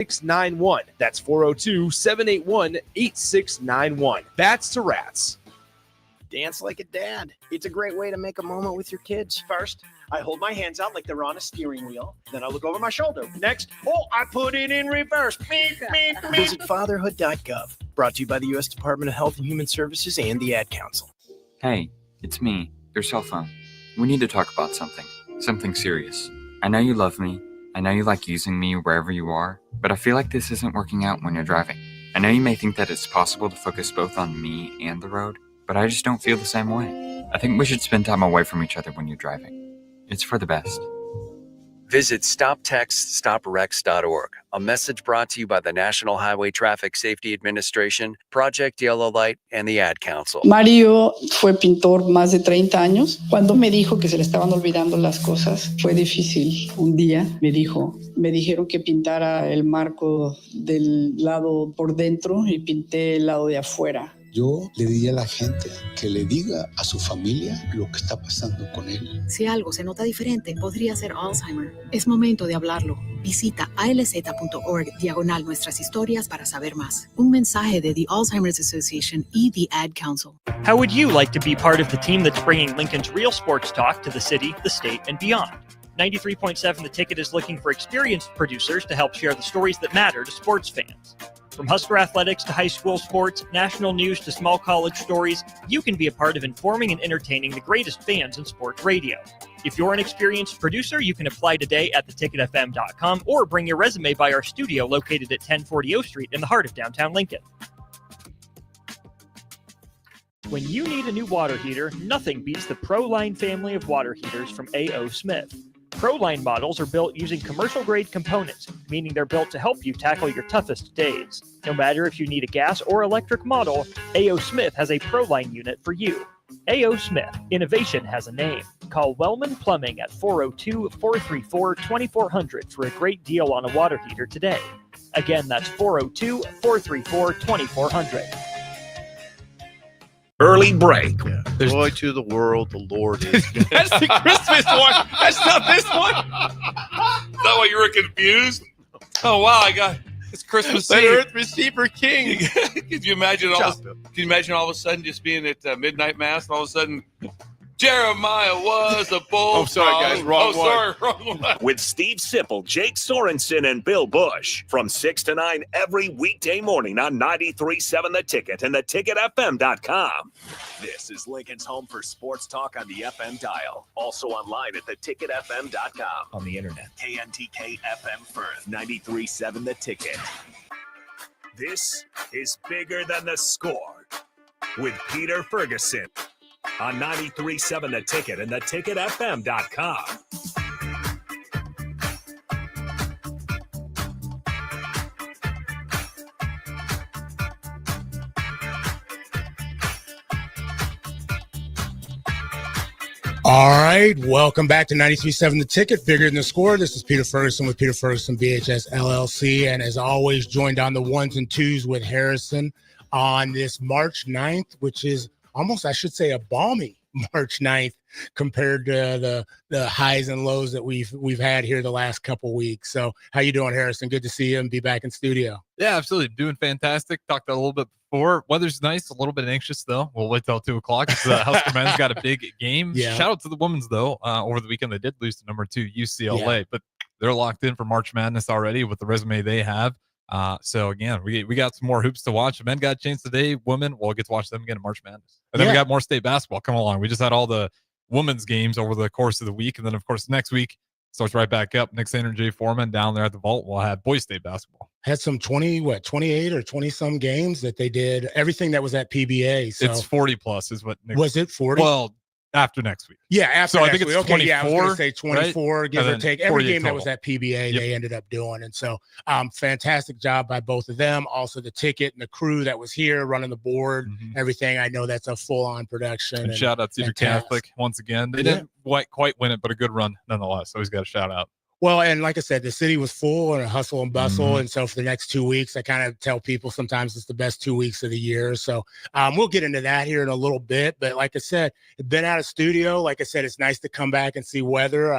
8691. That's 402-781-8691. Bats to Rats. Dance like a dad. It's a great way to make a moment with your kids. First, I hold my hands out like they're on a steering wheel. Then I look over my shoulder. Next, I put it in reverse. Visit fatherhood.gov. Brought to you by the U.S. Department of Health and Human Services and the Ad Council. Hey, it's me, your cell phone. We need to talk about something serious. I know you love me. I know you like using me wherever you are, but I feel like this isn't working out when you're driving. I know you may think that it's possible to focus both on me and the road, but I just don't feel the same way. I think we should spend time away from each other when you're driving. It's for the best. Visit StopTextStopWrecks.org. A message brought to you by the National Highway Traffic Safety Administration, Project Yellow Light, and the Ad Council. Mario fue pintor más de 30 años. Cuando me dijo que se le estaban olvidando las cosas, fue difícil. Un día me dijeron que pintara el marco del lado por dentro y pinté el lado de afuera. Yo le diría a la gente que le diga a su familia lo que está pasando con él. Si algo se nota diferente, podría ser Alzheimer. Es momento de hablarlo. Visita alz.org/nuestras historias para saber más. Un mensaje de The Alzheimer's Association y the Ad Council. How would you like to be part of the team that's bringing Lincoln's real sports talk to the city, the state, and beyond? 93.7 The Ticket is looking for experienced producers to help share the stories that matter to sports fans. From Husker athletics to high school sports, national news to small college stories, you can be a part of informing and entertaining the greatest fans in sports radio. If you're an experienced producer, you can apply today at theticketfm.com or bring your resume by our studio located at 1040 O Street in the heart of downtown Lincoln. When you need a new water heater, nothing beats the ProLine family of water heaters from A.O. Smith. ProLine models are built using commercial-grade components, meaning they're built to help you tackle your toughest days. No matter if you need a gas or electric model, A.O. Smith has a ProLine unit for you. A.O. Smith, innovation has a name. Call Wellman Plumbing at 402-434-2400 for a great deal on a water heater today. Again, that's 402-434-2400. Early break. Yeah. Joy to the world, the Lord is. That's the Christmas one. That's not this one. Is that why you were confused? Oh wow, it's Christmas Let Eve. earth receive her King. Could you imagine all of a sudden just being at midnight mass and all of a sudden Jeremiah was a bull. Oh, sorry, guys. Wrong one. With Steve Sipple, Jake Sorensen, and Bill Bush from 6 to 9 every weekday morning on 93.7 The Ticket and theticketfm.com. This is Lincoln's home for sports talk on the FM dial. Also online at theticketfm.com. On the internet. KNTK FM Firth, 93.7 The Ticket. This is Bigger Than the Score with Peter Ferguson on 93.7 The Ticket and theticketfm.com. All right, welcome back to 93.7 The Ticket, Bigger Than the Score. This is Peter Ferguson with Peter Ferguson BHS LLC, and as always, joined on the ones and twos with Harrison on this March 9th, which is almost, I should say, a balmy March 9th compared to the highs and lows that we've had here the last couple weeks. So how you doing, Harrison? Good to see you and be back in studio. Yeah, absolutely. Doing fantastic. Talked a little bit before. Weather's nice, a little bit anxious, though. We'll wait till 2 o'clock. Husker men's got a big game. Yeah. Shout out to the women's, though. Over the weekend, they did lose to number 2 UCLA, but they're locked in for March Madness already with the resume they have. So again, we got some more hoops to watch. The men got a chance today. Women, we'll get to watch them again in March Madness. And then we got more state basketball coming along. We just had all the women's games over the course of the week. And then, of course, next week starts right back up. Nick Sander and Jay Foreman down there at the Vault will have boys state basketball. Had some 28 or 20 some games that they did. Everything that was at PBA. So it's 40 plus is what Nick was it 40? Well, after next week. Yeah, after so next I think week. it's 24. Okay, yeah, I was going to say 24, right? give or take. Every game total. that was at PBA, they ended up doing. And so fantastic job by both of them. Also the ticket and the crew that was here running the board, everything. I know that's a full-on production. And shout out Cedar Catholic once again. They didn't quite win it, but a good run nonetheless. So he's got a shout out. Well, and like I said, the city was full and a hustle and bustle. And so for the next 2 weeks, I kind of tell people sometimes it's the best 2 weeks of the year. So we'll get into that here in a little bit. But like I said, been out of studio. Like I said, it's nice to come back and see weather.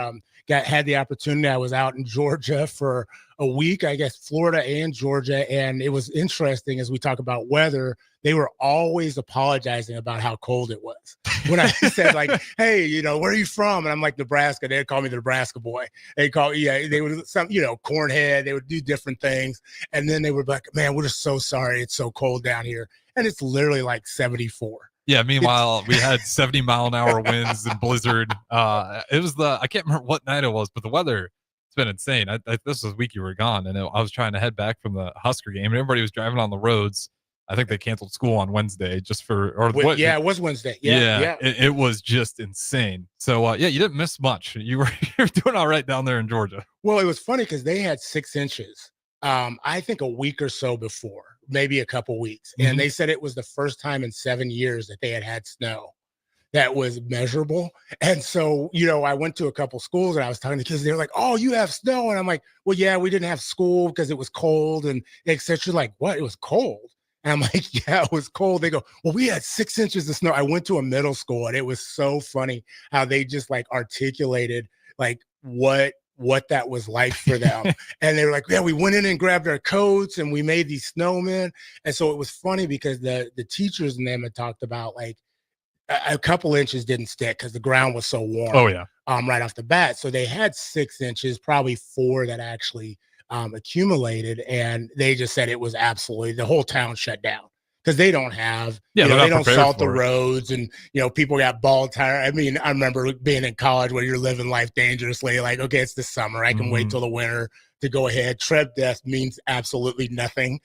had the opportunity. I was out in Georgia for a week, I guess Florida and Georgia. And it was interesting as we talk about weather, they were always apologizing about how cold it was. When I said like, hey, you know, where are you from? And I'm like, Nebraska. They'd call me the Nebraska boy. They would some, you know, cornhead. They would do different things. And then they would be like, man, we're just so sorry. It's so cold down here. And it's literally like 74. Yeah. Meanwhile, we had 70-mile-an-hour winds and blizzard. It was I can't remember what night it was, but the weather, it's been insane. This was the week you were gone, and I was trying to head back from the Husker game, and everybody was driving on the roads. I think they canceled school on Wednesday just for, yeah, it was Wednesday. Yeah. It was just insane. So yeah, you didn't miss much. You're doing all right down there in Georgia. Well, it was funny because they had 6 inches. I think a week or so before, maybe a couple weeks, and they said it was the first time in 7 years that they had snow that was measurable. And so, you know, I went to a couple schools and I was talking to kids. They were like, "Oh, you have snow?" And I'm like, "Well, yeah, we didn't have school because it was cold." And etc. Like, what? It was cold? And I'm like, yeah, it was cold. They go, well, we had 6 inches of snow. I went to a middle school and it was so funny how they just like articulated like what that was like for them. And they were like, yeah, we went in and grabbed our coats and we made these snowmen. And so it was funny because the teachers and them had talked about like a couple inches didn't stick because the ground was so warm. Oh yeah. Right off the bat. So they had 6 inches, probably 4 that actually accumulated, and they just said it was absolutely the whole town shut down because they don't have, they don't salt the roads, and you know, people got bald tire. I mean, I remember being in college where you're living life dangerously. Like, okay, it's the summer, I can wait till the winter to go ahead. Tread death means absolutely nothing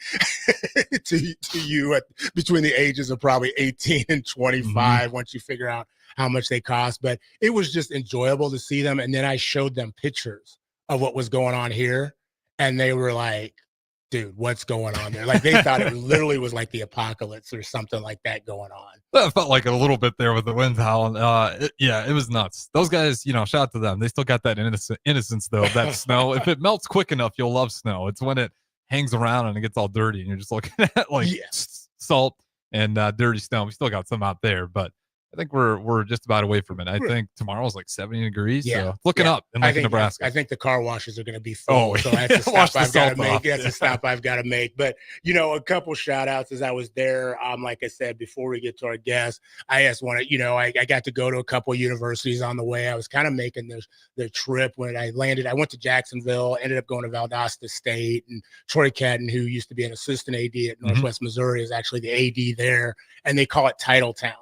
to you between the ages of probably 18 and 25 once you figure out how much they cost. But it was just enjoyable to see them, and then I showed them pictures of what was going on here. And they were like, dude, what's going on there? Like they thought it literally was like the apocalypse or something like that going on. That felt like a little bit there with the wind howling. It was nuts. Those guys, you know, shout out to them. They still got that innocence though, that snow. If it melts quick enough, you'll love snow. It's when it hangs around and it gets all dirty and you're just looking at like salt and dirty snow. We still got some out there, but I think we're just about away from it. I think tomorrow's like 70 degrees. Yeah. So looking up in Nebraska. I think the car washes are going to be full. So that's a stop I've got to make. That's a stop I've got to make. But, you know, a couple shout outs as I was there. Like I said, before we get to our guests, I just want to, you know, I got to go to a couple of universities on the way. I was kind of making the trip when I landed. I went to Jacksonville, ended up going to Valdosta State, and Troy Cadden, who used to be an assistant AD at Northwest Missouri, is actually the AD there. And they call it Titletown.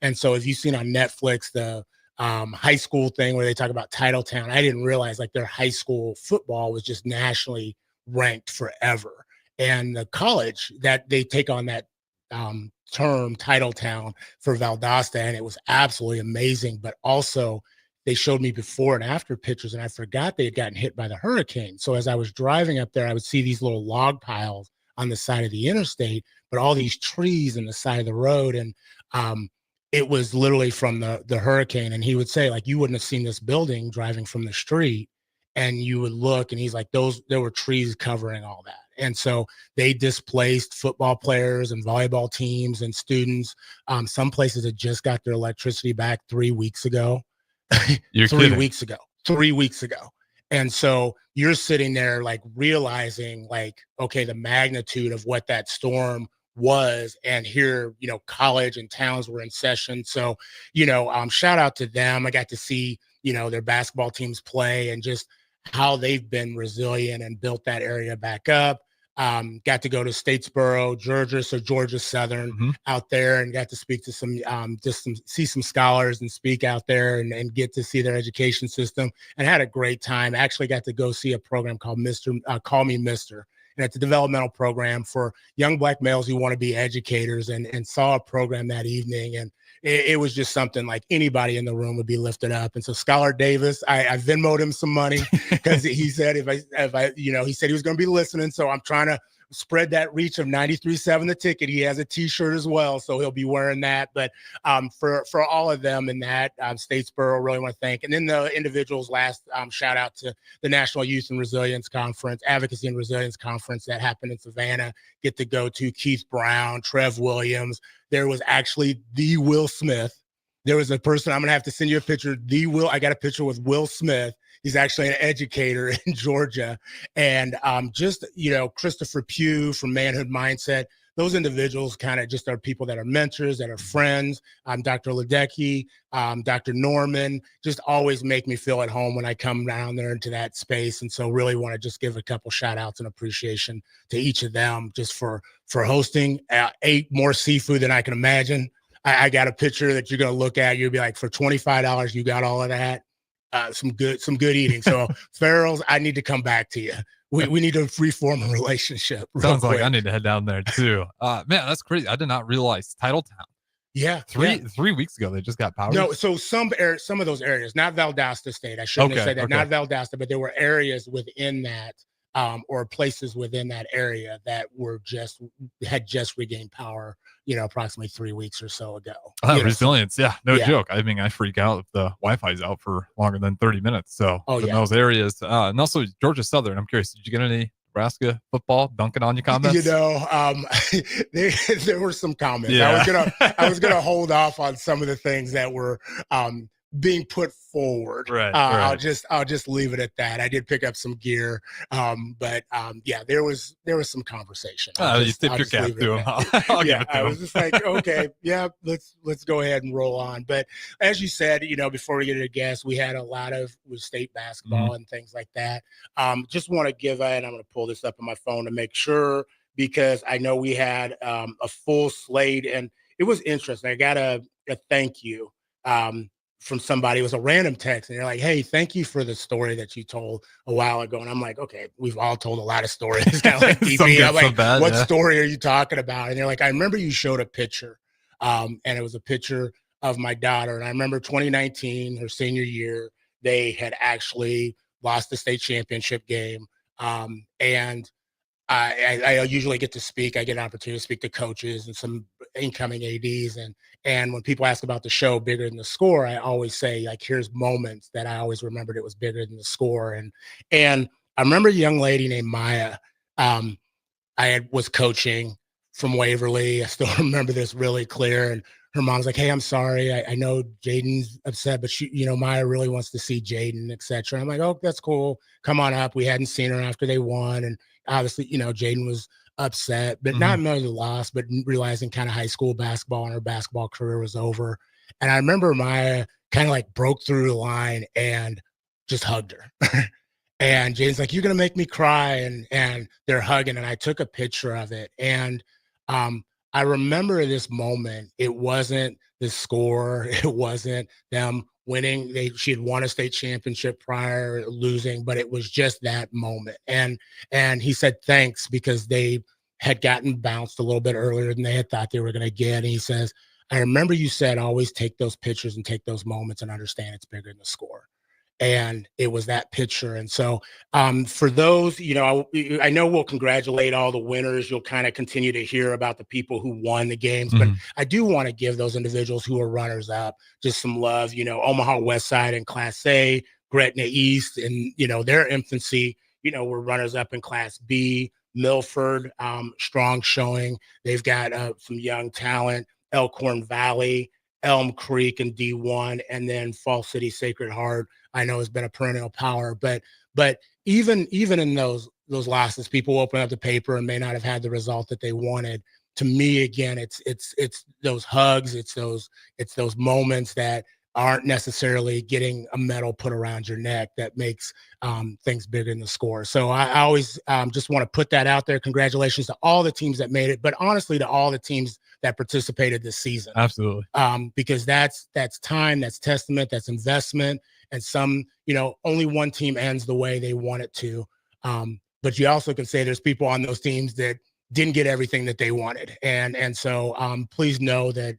And so as you've seen on Netflix, the high school thing where they talk about Titletown, I didn't realize like their high school football was just nationally ranked forever. And the college that they take on that term Titletown for Valdosta, and it was absolutely amazing. But also they showed me before and after pictures, and I forgot they had gotten hit by the hurricane. So as I was driving up there, I would see these little log piles on the side of the interstate, but all these trees on the side of the road. And it was literally from the hurricane. And he would say, like, you wouldn't have seen this building driving from the street, and you would look, and he's like, there were trees covering all that. And so they displaced football players and volleyball teams and students. Some places had just got their electricity back 3 weeks ago. You're 3 kidding. weeks ago. 3 weeks ago. And so you're sitting there like realizing like, okay, the magnitude of what that storm was. And here, you know, college and towns were in session. So, you know, shout out to them. I got to see, you know, their basketball teams play and just how they've been resilient and built that area back up. Got to go to Statesboro, Georgia, so Georgia Southern out there, and got to speak to see some scholars and speak out there and get to see their education system, and had a great time. Actually got to go see a program called Call Me Mister. And it's a developmental program for young Black males who want to be educators, and saw a program that evening. And it was just something like anybody in the room would be lifted up. And so Scholar Davis, I Venmo'd him some money because he said if I, you know, he said he was going to be listening. So I'm trying to spread that reach of 93.7 The Ticket. He has a t-shirt as well, so he'll be wearing that. But for all of them in that, Statesboro, really want to thank. And then the individuals, last shout out to the National Youth and Resilience Conference, Advocacy and Resilience Conference that happened in Savannah. Get to go to Keith Brown, Trev Williams. There was actually the Will Smith. There was a person, I'm going to have to send you a picture. I got a picture with Will Smith. He's actually an educator in Georgia. And just, Christopher Pugh from Manhood Mindset, those individuals kind of just are people that are mentors, that are friends. Dr. Ledecky, Dr. Norman, just always make me feel at home when I come down there into that space. And so really want to just give a couple shout outs and appreciation to each of them just for hosting. Ate more seafood than I can imagine. I got a picture that you're going to look at. You'll be like, for $25, you got all of that. Some good eating. So Farrell's, I need to come back to you. We need to reform a relationship. Sounds like I need to head down there too. Man, that's crazy. I did not realize Titletown. Yeah. 3 weeks ago, they just got powered. No, so some of those areas, not Valdosta State. I shouldn't have said that. Okay. Not Valdosta, but there were areas within that, or places within that area that had just regained power, approximately 3 weeks or so ago. Resilience. Yeah, no joke. I mean, I freak out if the Wi-Fi's out for longer than 30 minutes. So in those areas, and also Georgia Southern, I'm curious, did you get any Nebraska football dunking on your comments? There were some comments. Yeah. I was gonna hold off on some of the things that were being put forward. Right. I'll just leave it at that. I did pick up some gear, but there was some conversation. You tip your cap to him. I'll give it to him. I was just like, okay, let's go ahead and roll on. But as you said, before we get to the guests, we had a lot with state basketball and things like that. Just want to give and I'm going to pull this up on my phone to make sure, because I know we had a full slate, and it was interesting. I got a thank you from somebody. It was a random text, and they're like, hey, thank you for the story that you told a while ago. And I'm like, okay, we've all told a lot of stories. Kind of like DP. I'm like, what story are you talking about? And they're like, I remember you showed a picture, and it was a picture of my daughter. And I remember 2019, her senior year, they had actually lost the state championship game. And I usually get to speak. I get an opportunity to speak to coaches and some incoming ADs. And when people ask about the show Bigger Than the Score, I always say, like, here's moments that I always remembered it was bigger than the score. And I remember a young lady named Maya. Was coaching from Waverly. I still remember this really clear. And her mom's like, hey, I'm sorry. I know Jaden's upset, but Maya really wants to see Jaden, et cetera. I'm like, oh, that's cool. Come on up. We hadn't seen her after they won. And obviously, Jaden was upset, but not knowing the loss, but realizing kind of high school basketball and her basketball career was over. And I remember Maya kind of like broke through the line and just hugged her. And Jaden's like, you're going to make me cry. And they're hugging. And I took a picture of it. And I remember this moment. It wasn't the score. It wasn't them winning. She had won a state championship prior, losing, but it was just that moment. And he said thanks, because they had gotten bounced a little bit earlier than they had thought they were going to get. And he says, I remember you said always take those pictures and take those moments and understand it's bigger than the score. And it was that picture. And so for those, I know we'll congratulate all the winners. You'll kind of continue to hear about the people who won the games, but I do want to give those individuals who are runners up just some love. Omaha West Side in Class A, Gretna East in, their infancy, were runners up in Class B. Milford, strong showing. They've got some young talent. Elkhorn Valley, Elm Creek in D1, and then Fall City Sacred Heart, I know, has been a perennial power. But even in those losses, people open up the paper and may not have had the result that they wanted. To me, again, it's those hugs, it's those moments that aren't necessarily getting a medal put around your neck that makes things bigger than the score. So I always just want to put that out there. Congratulations to all the teams that made it, but honestly to all the teams that participated this season. Absolutely. Because that's time, that's testament, that's investment. And some, only one team ends the way they want it to. But you also can say there's people on those teams that didn't get everything that they wanted. And so please know that,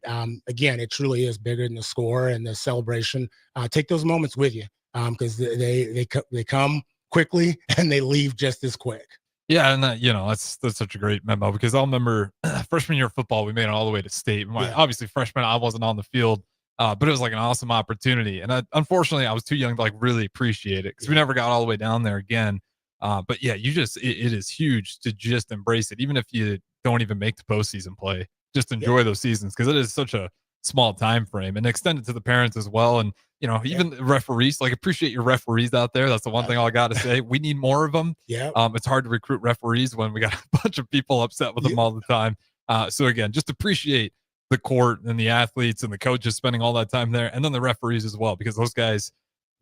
again, it truly is bigger than the score and the celebration. Take those moments with you because they come quickly and they leave just as quick. Yeah, and that's such a great memo, because I'll remember freshman year of football, we made it all the way to state. Obviously, freshman, I wasn't on the field, but it was like an awesome opportunity. And unfortunately, I was too young to like really appreciate it because we never got all the way down there again. But yeah, it is huge to just embrace it, even if you don't even make the postseason play. Just enjoy those seasons, because it is such a small time frame, and extend it to the parents as well. And even the referees, like, appreciate your referees out there. That's the one thing I got to say. We need more of them. Yeah. It's hard to recruit referees when we got a bunch of people upset with them all the time. So again, just appreciate the court and the athletes and the coaches spending all that time there, and then the referees as well, because those guys,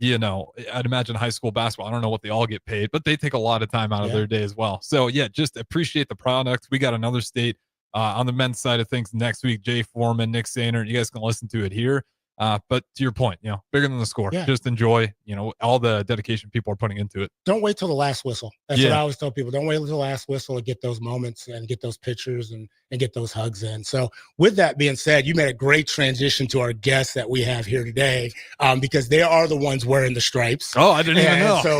I'd imagine high school basketball, I don't know what they all get paid, but they take a lot of time out of their day as well. So yeah, just appreciate the product. We got another state on the men's side of things next week. Jay Foreman, Nick Sainer, you guys can listen to it here. But to your point, bigger than the score. Yeah. Just enjoy, all the dedication people are putting into it. Don't wait till the last whistle. That's what I always tell people. Don't wait until the last whistle to get those moments and get those pictures and get those hugs in. So with that being said, you made a great transition to our guests that we have here today, because they are the ones wearing the stripes. Oh, I didn't even know. So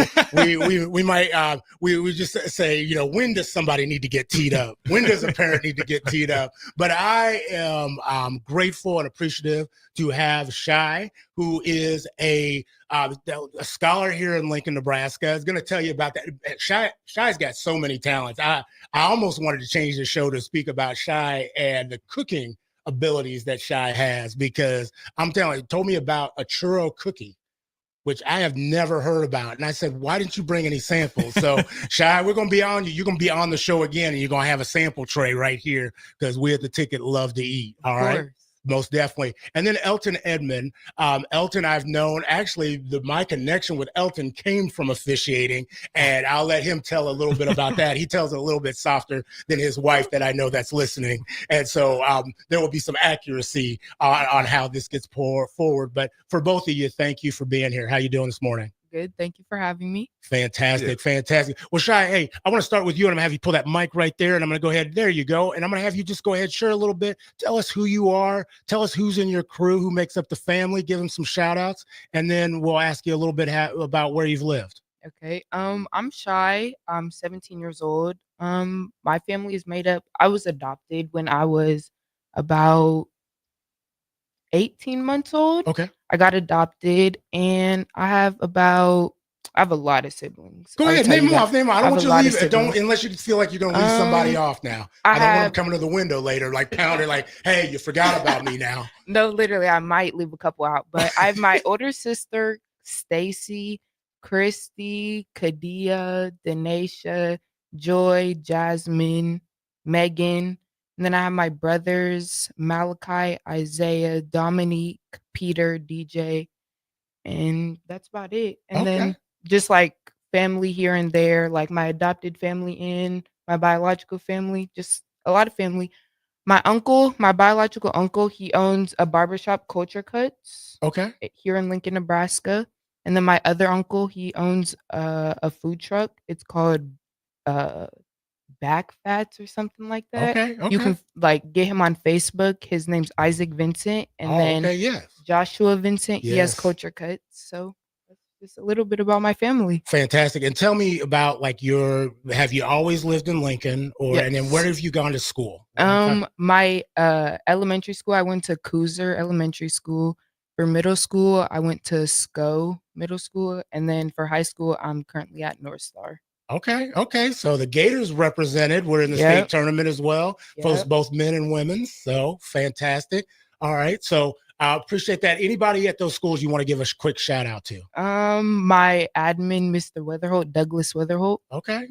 we might we just say, when does somebody need to get teed up? When does a parent need to get teed up? But I am grateful and appreciative to have Shy, who is a scholar here in Lincoln, Nebraska. Is going to tell you about that. Shy's got so many talents. I almost wanted to change the show to speak about Shy and the cooking abilities that Shy has, because I'm telling you, he told me about a churro cookie, which I have never heard about. And I said, why didn't you bring any samples? So Shy, we're going to be on you. You're going to be on the show again, and you're going to have a sample tray right here, because we at the Ticket love to eat. All right. Most definitely. And then Elton Edmond. Elton, I've known, actually, my connection with Elton came from officiating, and I'll let him tell a little bit about that. He tells it a little bit softer than his wife that I know that's listening. And so there will be some accuracy on how this gets forward. But for both of you, thank you for being here. How you doing this morning? Good. Thank you for having me. Fantastic. Fantastic. Well, Shy, hey, I want to start with you, and I'm going to have you pull that mic right there, and I'm going to go ahead. There you go. And I'm going to have you just go ahead, share a little bit. Tell us who you are. Tell us who's in your crew, who makes up the family. Give them some shout outs, and then we'll ask you a little bit about where you've lived. Okay. I'm Shy. I'm 17 years old. My family is made up. I was adopted when I was about 18 months old. Okay. I got adopted, and I have a lot of siblings. Go ahead, name them off. I don't want you to leave it. Don't, unless you feel like you're going to leave somebody off now. I don't want them coming to the window later, like pounding, like, hey, you forgot about me now. No, literally, I might leave a couple out, but I have my older sister, Stacy, Christy, Kadia, Denisha, Joy, Jasmine, Megan. And then I have my brothers, Malachi, Isaiah, Dominique, Peter, DJ, and that's about it. And then just like family here and there, like my adopted family and my biological family, just a lot of family. My biological uncle, he owns a barbershop, Culture Cuts. Okay. Here in Lincoln, Nebraska. And then my other uncle, he owns a food truck. It's called Back Fats or something like that. Okay. You can get him on Facebook. His name's Isaac Vincent, and Joshua Vincent. He has Culture Cuts. So that's just a little bit about my family. Fantastic. And tell me about have you always lived in Lincoln, and then where have you gone to school? My elementary school, I went to Cooser Elementary School. For middle school, I went to SCO Middle School, and then for high school, I'm currently at North Star. Okay. So the Gators represented. We're in the state tournament as well, for both men and women. So fantastic. All right. So I appreciate that. Anybody at those schools you want to give a quick shout out to? My admin, Mr. Weatherholt, Douglas Weatherholt. Okay.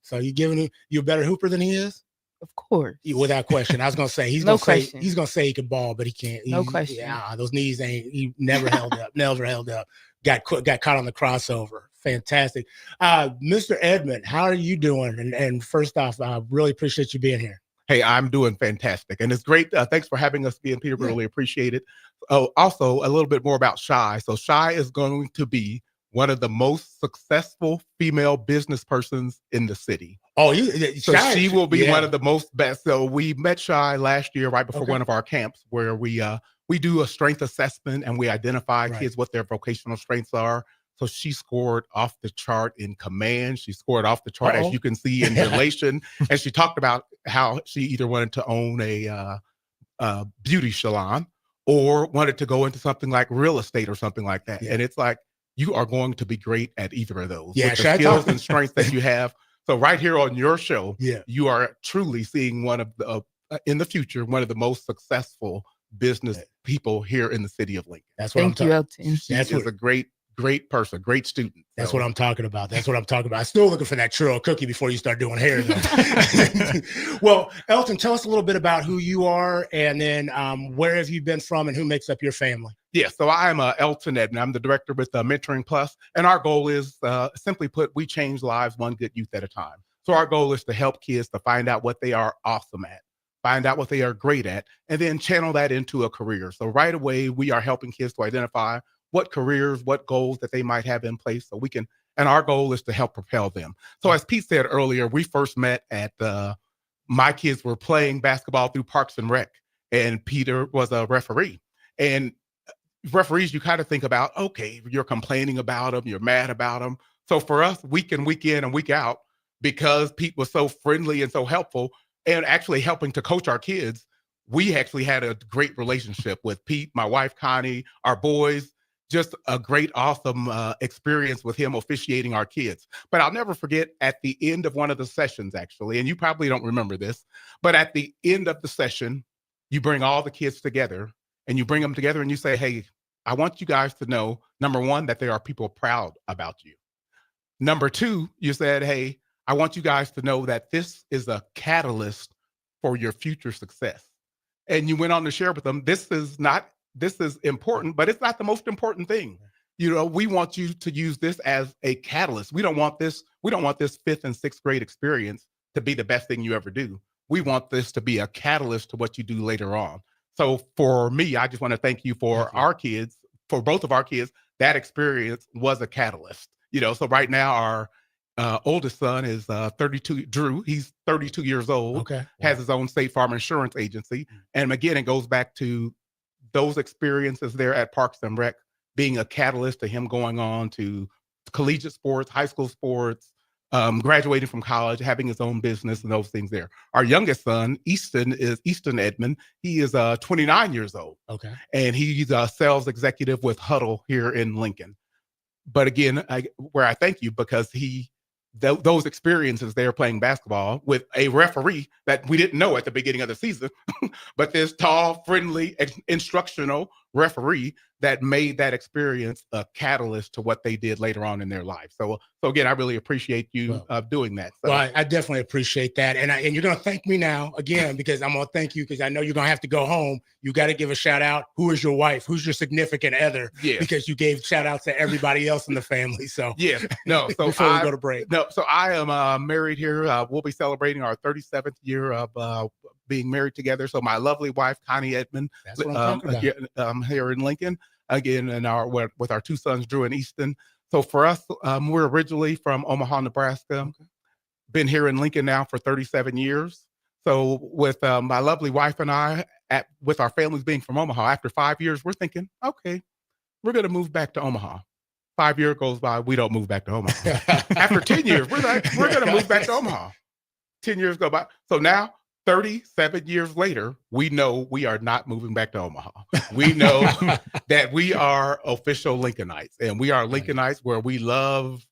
So you a better hooper than he is? Of course. Without question. I was gonna say he's gonna say he can ball, but he can't. No question. Yeah, those knees he never held up. Never held up. Got caught on the crossover. Fantastic. Mr. Edmond, how are you doing? And first off, I really appreciate you being here. Hey, I'm doing fantastic. And it's great. Thanks for having us again, Peter. Really appreciate it. Also, a little bit more about Shy. So Shy is going to be one of the most successful female business persons in the city. So she will be one of the most best. So we met Shy last year, right before one of our camps, where we do a strength assessment and we identify kids what their vocational strengths are. So she scored off the chart in command. She scored off the chart, as you can see, in relation. And she talked about how she either wanted to own a beauty salon or wanted to go into something like real estate or something like that. And it's like, you are going to be great at either of those. With the skills and strengths that you have. So right here on your show, you are truly seeing one of the, in the future, one of the most successful business people here in the city of Lincoln. That's what Thank you, Elton. She is a great person, great student. That's what I'm talking about. That's what I'm talking about. I'm still looking for that churro cookie before you start doing hair, though. Well, Elton, tell us a little bit about who you are, and then where have you been from, and who makes up your family? Yeah, so I'm Elton Edmond. I'm the director with Mentoring Plus, and our goal is, simply put, we change lives one good youth at a time. So our goal is to help kids to find out what they are awesome at, find out what they are great at, and then channel that into a career. So right away, we are helping kids to identify what careers, what goals that they might have in place so we can, and our goal is to help propel them. So as Pete said earlier, we first met at, my kids were playing basketball through Parks and Rec, and Peter was a referee. And referees, you kind of think about, okay, you're complaining about them, you're mad about them. So for us, week in and week out, because Pete was so friendly and so helpful and actually helping to coach our kids, we actually had a great relationship with Pete, my wife, Connie, our boys. Just a great, awesome experience with him officiating our kids. But I'll never forget at the end of one of the sessions, actually, and you probably don't remember this, but at the end of the session, you bring all the kids together and you bring them together and you say, hey, I want you guys to know, number one, that there are people proud about you. Number two, you said, hey, I want you guys to know that this is a catalyst for your future success. And you went on to share with them, this is important, but it's not the most important thing. You know, we want you to use this as a catalyst. We don't want this 5th and 6th grade experience to be the best thing you ever do. We want this to be a catalyst to what you do later on. So for me, I just want to thank you for our kids, for both of our kids. That experience was a catalyst. You know, so right now our oldest son is 32, Drew. He's 32 years old, has his own State Farm insurance agency. And again, it goes back to those experiences there at Parks and Rec being a catalyst to him going on to collegiate sports, high school sports, graduating from college, having his own business and those things there. Our youngest son, Easton Edmond. He is 29 years old. And he's a sales executive with Huddle here in Lincoln. But again, I thank you because those experiences there playing basketball with a referee that we didn't know at the beginning of the season, but this tall, friendly, instructional referee that made that experience a catalyst to what they did later on in their life. So again, I really appreciate you doing that. So. Well, I definitely appreciate that. And you're going to thank me now again, because I'm going to thank you because I know you're going to have to go home. You got to give a shout out. Who is your wife? Who's your significant other? Yeah. Because you gave shout outs to everybody else in the family. So yeah, no. So before we go to break. No, so I am married here. We'll be celebrating our 37th year of being married together. So my lovely wife, Connie Edmond, that's what I'm talking about. Here in Lincoln, again, and with our two sons, Drew and Easton. So for us, we're originally from Omaha, Nebraska. Been here in Lincoln now for 37 years. So with my lovely wife and I, with our families being from Omaha, after 5 years, we're thinking, okay, we're going to move back to Omaha. 5 years goes by, we don't move back to Omaha. After 10 years, we're going to move back to Omaha. 10 years go by. So now, 37 years later, we know we are not moving back to Omaha. We know that we are official Lincolnites, and we are Lincolnites where we love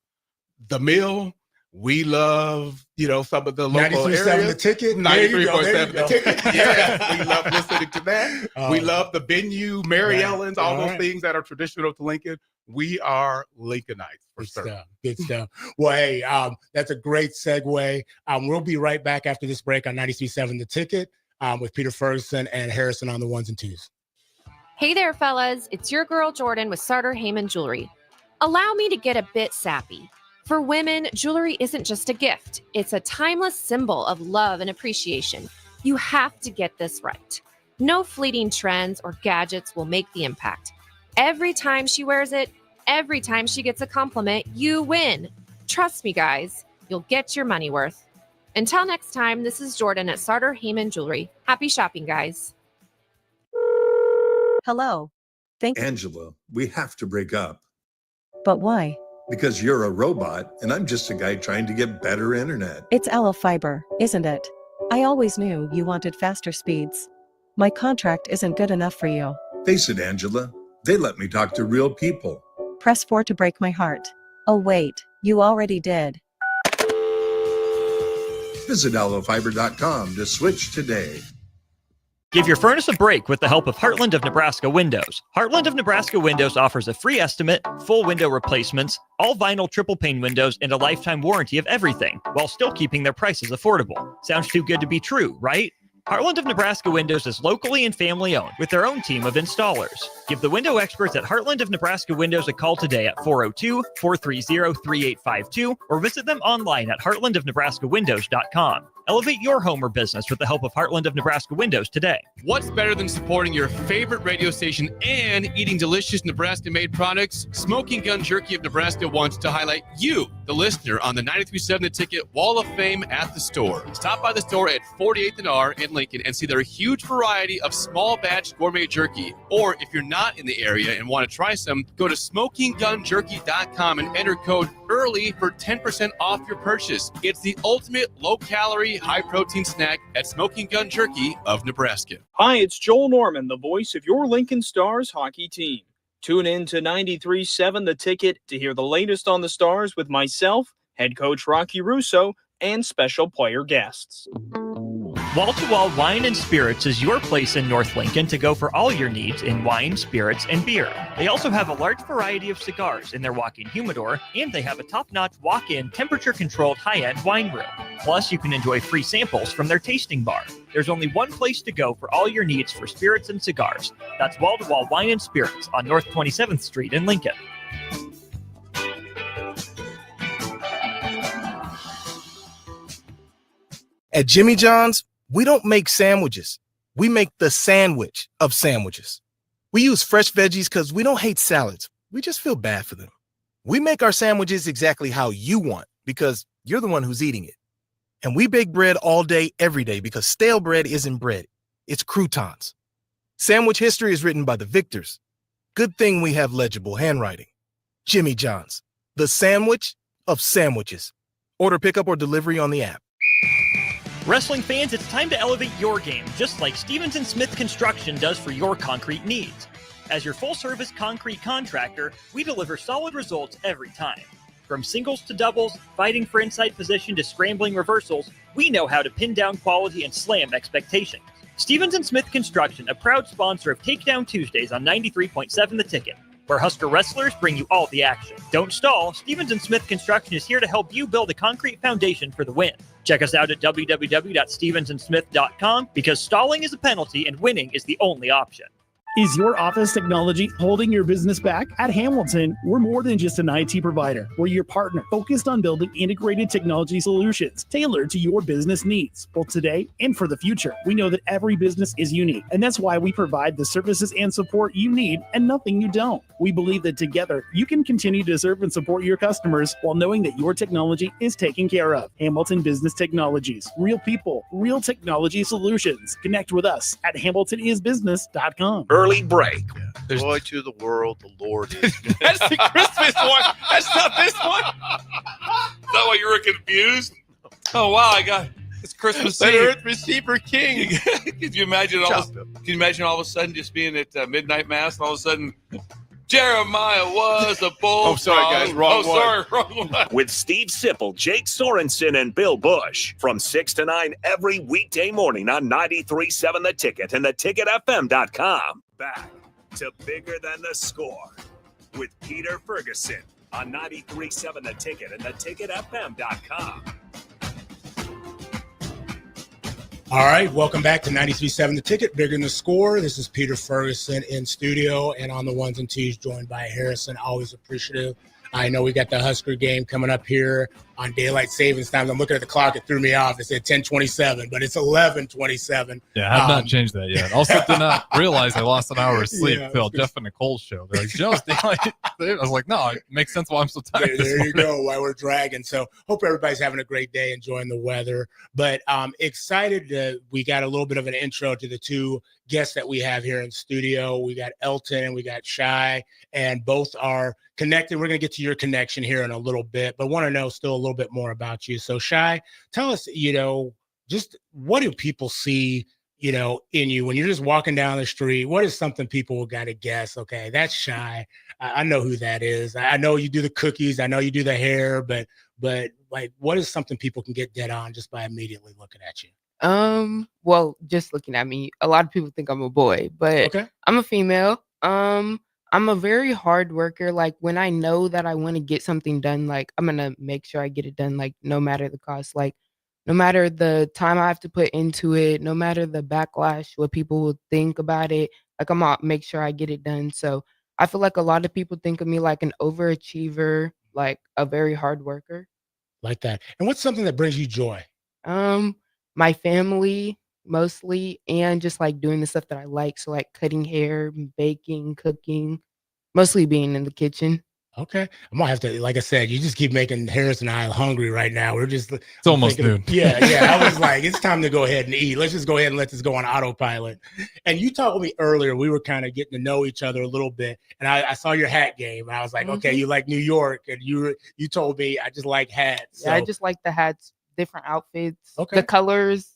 the mill. We love, some of the local areas. 93.7 The Ticket. 93.7 The Ticket. Yeah, we love listening to that. We love the venue, Mary Ellen's, all those things that are traditional to Lincoln. We are Lincolnites for certain. Good stuff. Well, hey, that's a great segue. We'll be right back after this break on 93.7 The Ticket with Peter Ferguson and Harrison on the ones and twos. Hey there, fellas. It's your girl Jordan with Sartor Heyman Jewelry. Allow me to get a bit sappy. For women, jewelry isn't just a gift. It's a timeless symbol of love and appreciation. You have to get this right. No fleeting trends or gadgets will make the impact. Every time she wears it, every time she gets a compliment, you win. Trust me, guys, you'll get your money worth. Until next time, this is Jordan at Sartor Heyman Jewelry. Happy shopping, guys. Hello. Angela, we have to break up. But why? Because you're a robot and I'm just a guy trying to get better internet. It's LO Fiber, isn't it? I always knew you wanted faster speeds. My contract isn't good enough for you. Face it, Angela. They let me talk to real people. Press 4 to break my heart. Oh wait, you already did. Visit allofiber.com to switch today. Give your furnace a break with the help of Heartland of Nebraska Windows. Heartland of Nebraska Windows offers a free estimate, full window replacements, all vinyl triple pane windows, and a lifetime warranty of everything, while still keeping their prices affordable. Sounds too good to be true, right? Heartland of Nebraska Windows is locally and family owned with their own team of installers. Give the window experts at Heartland of Nebraska Windows a call today at 402-430-3852 or visit them online at heartlandofnebraskawindows.com. Elevate your home or business with the help of Heartland of Nebraska Windows today. What's better than supporting your favorite radio station and eating delicious Nebraska-made products? Smoking Gun Jerky of Nebraska wants to highlight you, the listener, on the 93.7 The Ticket Wall of Fame at the store. Stop by the store at 48th and R in Lincoln and see their huge variety of small batch gourmet jerky. Or if you're not in the area and want to try some, go to smokinggunjerky.com and enter code EARLY for 10% off your purchase. It's the ultimate low-calorie, high-protein snack at Smoking Gun Jerky of Nebraska. Hi, it's Joel Norman, the voice of your Lincoln Stars hockey team. Tune in to 93.7 The Ticket to hear the latest on the Stars with myself, head coach Rocky Russo, and special player guests. Wall to Wall Wine and Spirits is your place in North Lincoln to go for all your needs in wine, spirits, and beer. They also have a large variety of cigars in their walk-in humidor, and they have a top-notch walk-in temperature-controlled high-end wine room. Plus, you can enjoy free samples from their tasting bar. There's only one place to go for all your needs for spirits and cigars. That's Wall to Wall Wine and Spirits on North 27th Street in Lincoln. At Jimmy John's, we don't make sandwiches. We make the sandwich of sandwiches. We use fresh veggies because we don't hate salads. We just feel bad for them. We make our sandwiches exactly how you want because you're the one who's eating it. And we bake bread all day, every day because stale bread isn't bread. It's croutons. Sandwich history is written by the victors. Good thing we have legible handwriting. Jimmy John's, the sandwich of sandwiches. Order pickup or delivery on the app. Wrestling fans, it's time to elevate your game, just like Stevens & Smith Construction does for your concrete needs. As your full-service concrete contractor, we deliver solid results every time. From singles to doubles, fighting for inside position to scrambling reversals, we know how to pin down quality and slam expectations. Stevens & Smith Construction, a proud sponsor of Takedown Tuesdays on 93.7 The Ticket, where Husker wrestlers bring you all the action. Don't stall, Stevens & Smith Construction is here to help you build a concrete foundation for the win. Check us out at www.stevensandsmith.com because stalling is a penalty and winning is the only option. Is your office technology holding your business back? At Hamilton, we're more than just an IT provider. We're your partner, focused on building integrated technology solutions tailored to your business needs, both today and for the future. We know that every business is unique, and that's why we provide the services and support you need and nothing you don't. We believe that together, you can continue to serve and support your customers while knowing that your technology is taken care of. Hamilton Business Technologies. Real people, real technology solutions. Connect with us at hamiltonisbusiness.com. Early break. Joy to the world, the Lord is. That's the Christmas one. That's not this one. Is that why you were confused? Oh wow, it's Christmas Let Eve. earth receive her King. Could you imagine all of a sudden just being at midnight mass and all of a sudden Jeremiah was a bull. Oh, sorry, guys. Wrong one. Wrong one. With Steve Sipple, Jake Sorensen, and Bill Bush from 6 to 9 every weekday morning on 93.7 The Ticket and theticketfm.com. Back to Bigger Than the Score with Peter Ferguson on 93.7 The Ticket and theticketfm.com. All right, welcome back to 93.7 The Ticket, Bigger Than the Score. This is Peter Ferguson in studio and on the ones and twos, joined by Harrison. Always appreciative. I know we got the Husker game coming up here on daylight savings time. I'm looking at the clock; it threw me off. It said 10:27, but it's 11:27. Yeah, I have not changed that yet. Also, did not realize I lost an hour of sleep till Jeff and Nicole's show. They're like, Joe's daylight. I was like, no, it makes sense why I'm so tired. There you go. Why we're dragging. So hope everybody's having a great day, enjoying the weather. But excited we got a little bit of an intro to the two guests that we have here in studio. We got Elton and we got Shy, and both are connected. We're going to get to your connection here in a little bit, but want to know still a little bit more about you. So Shy, tell us, just what do people see, in you when you're just walking down the street? What is something people got to guess? Okay, that's Shy. I know who that is. I know you do the cookies. I know you do the hair, but like, what is something people can get dead on just by immediately looking at you? Well, just looking at me, a lot of people think I'm a boy, but I'm a female. I'm a very hard worker. Like when I know that I want to get something done, like I'm gonna make sure I get it done, like no matter the cost, like no matter the time I have to put into it, no matter the backlash, what people will think about it, like I'm gonna make sure I get it done. So I feel like a lot of people think of me like an overachiever, like a very hard worker. Like that. And what's something that brings you joy? My family mostly, and just like doing the stuff that I like. So like cutting hair, baking, cooking, mostly being in the kitchen. Okay. I'm gonna have to, like I said, you just keep making Harris and I hungry right now. We're just It's almost noon. Yeah. I was like, it's time to go ahead and eat. Let's just go ahead and let this go on autopilot. And you told me earlier, we were kind of getting to know each other a little bit. And I saw your hat game. And I was like, okay, you like New York. And you told me I just like hats. Yeah, I just like the hats, different outfits, Okay. the colors,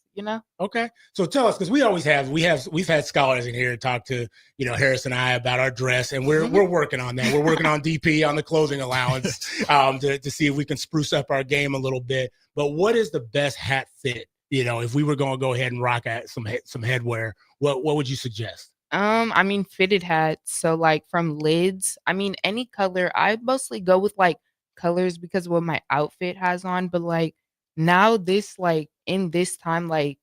Okay. So tell us, because we've had scholars in here to talk to, Harris and I about our dress, and we're working on that. We're working on DP on the clothing allowance to see if we can spruce up our game a little bit. But what is the best hat fit? If we were going to go ahead and rock at some headwear, what would you suggest? I mean, fitted hats. So like from lids, I mean, any color. I mostly go with like colors because of what my outfit has on. But like now this, like in this time, like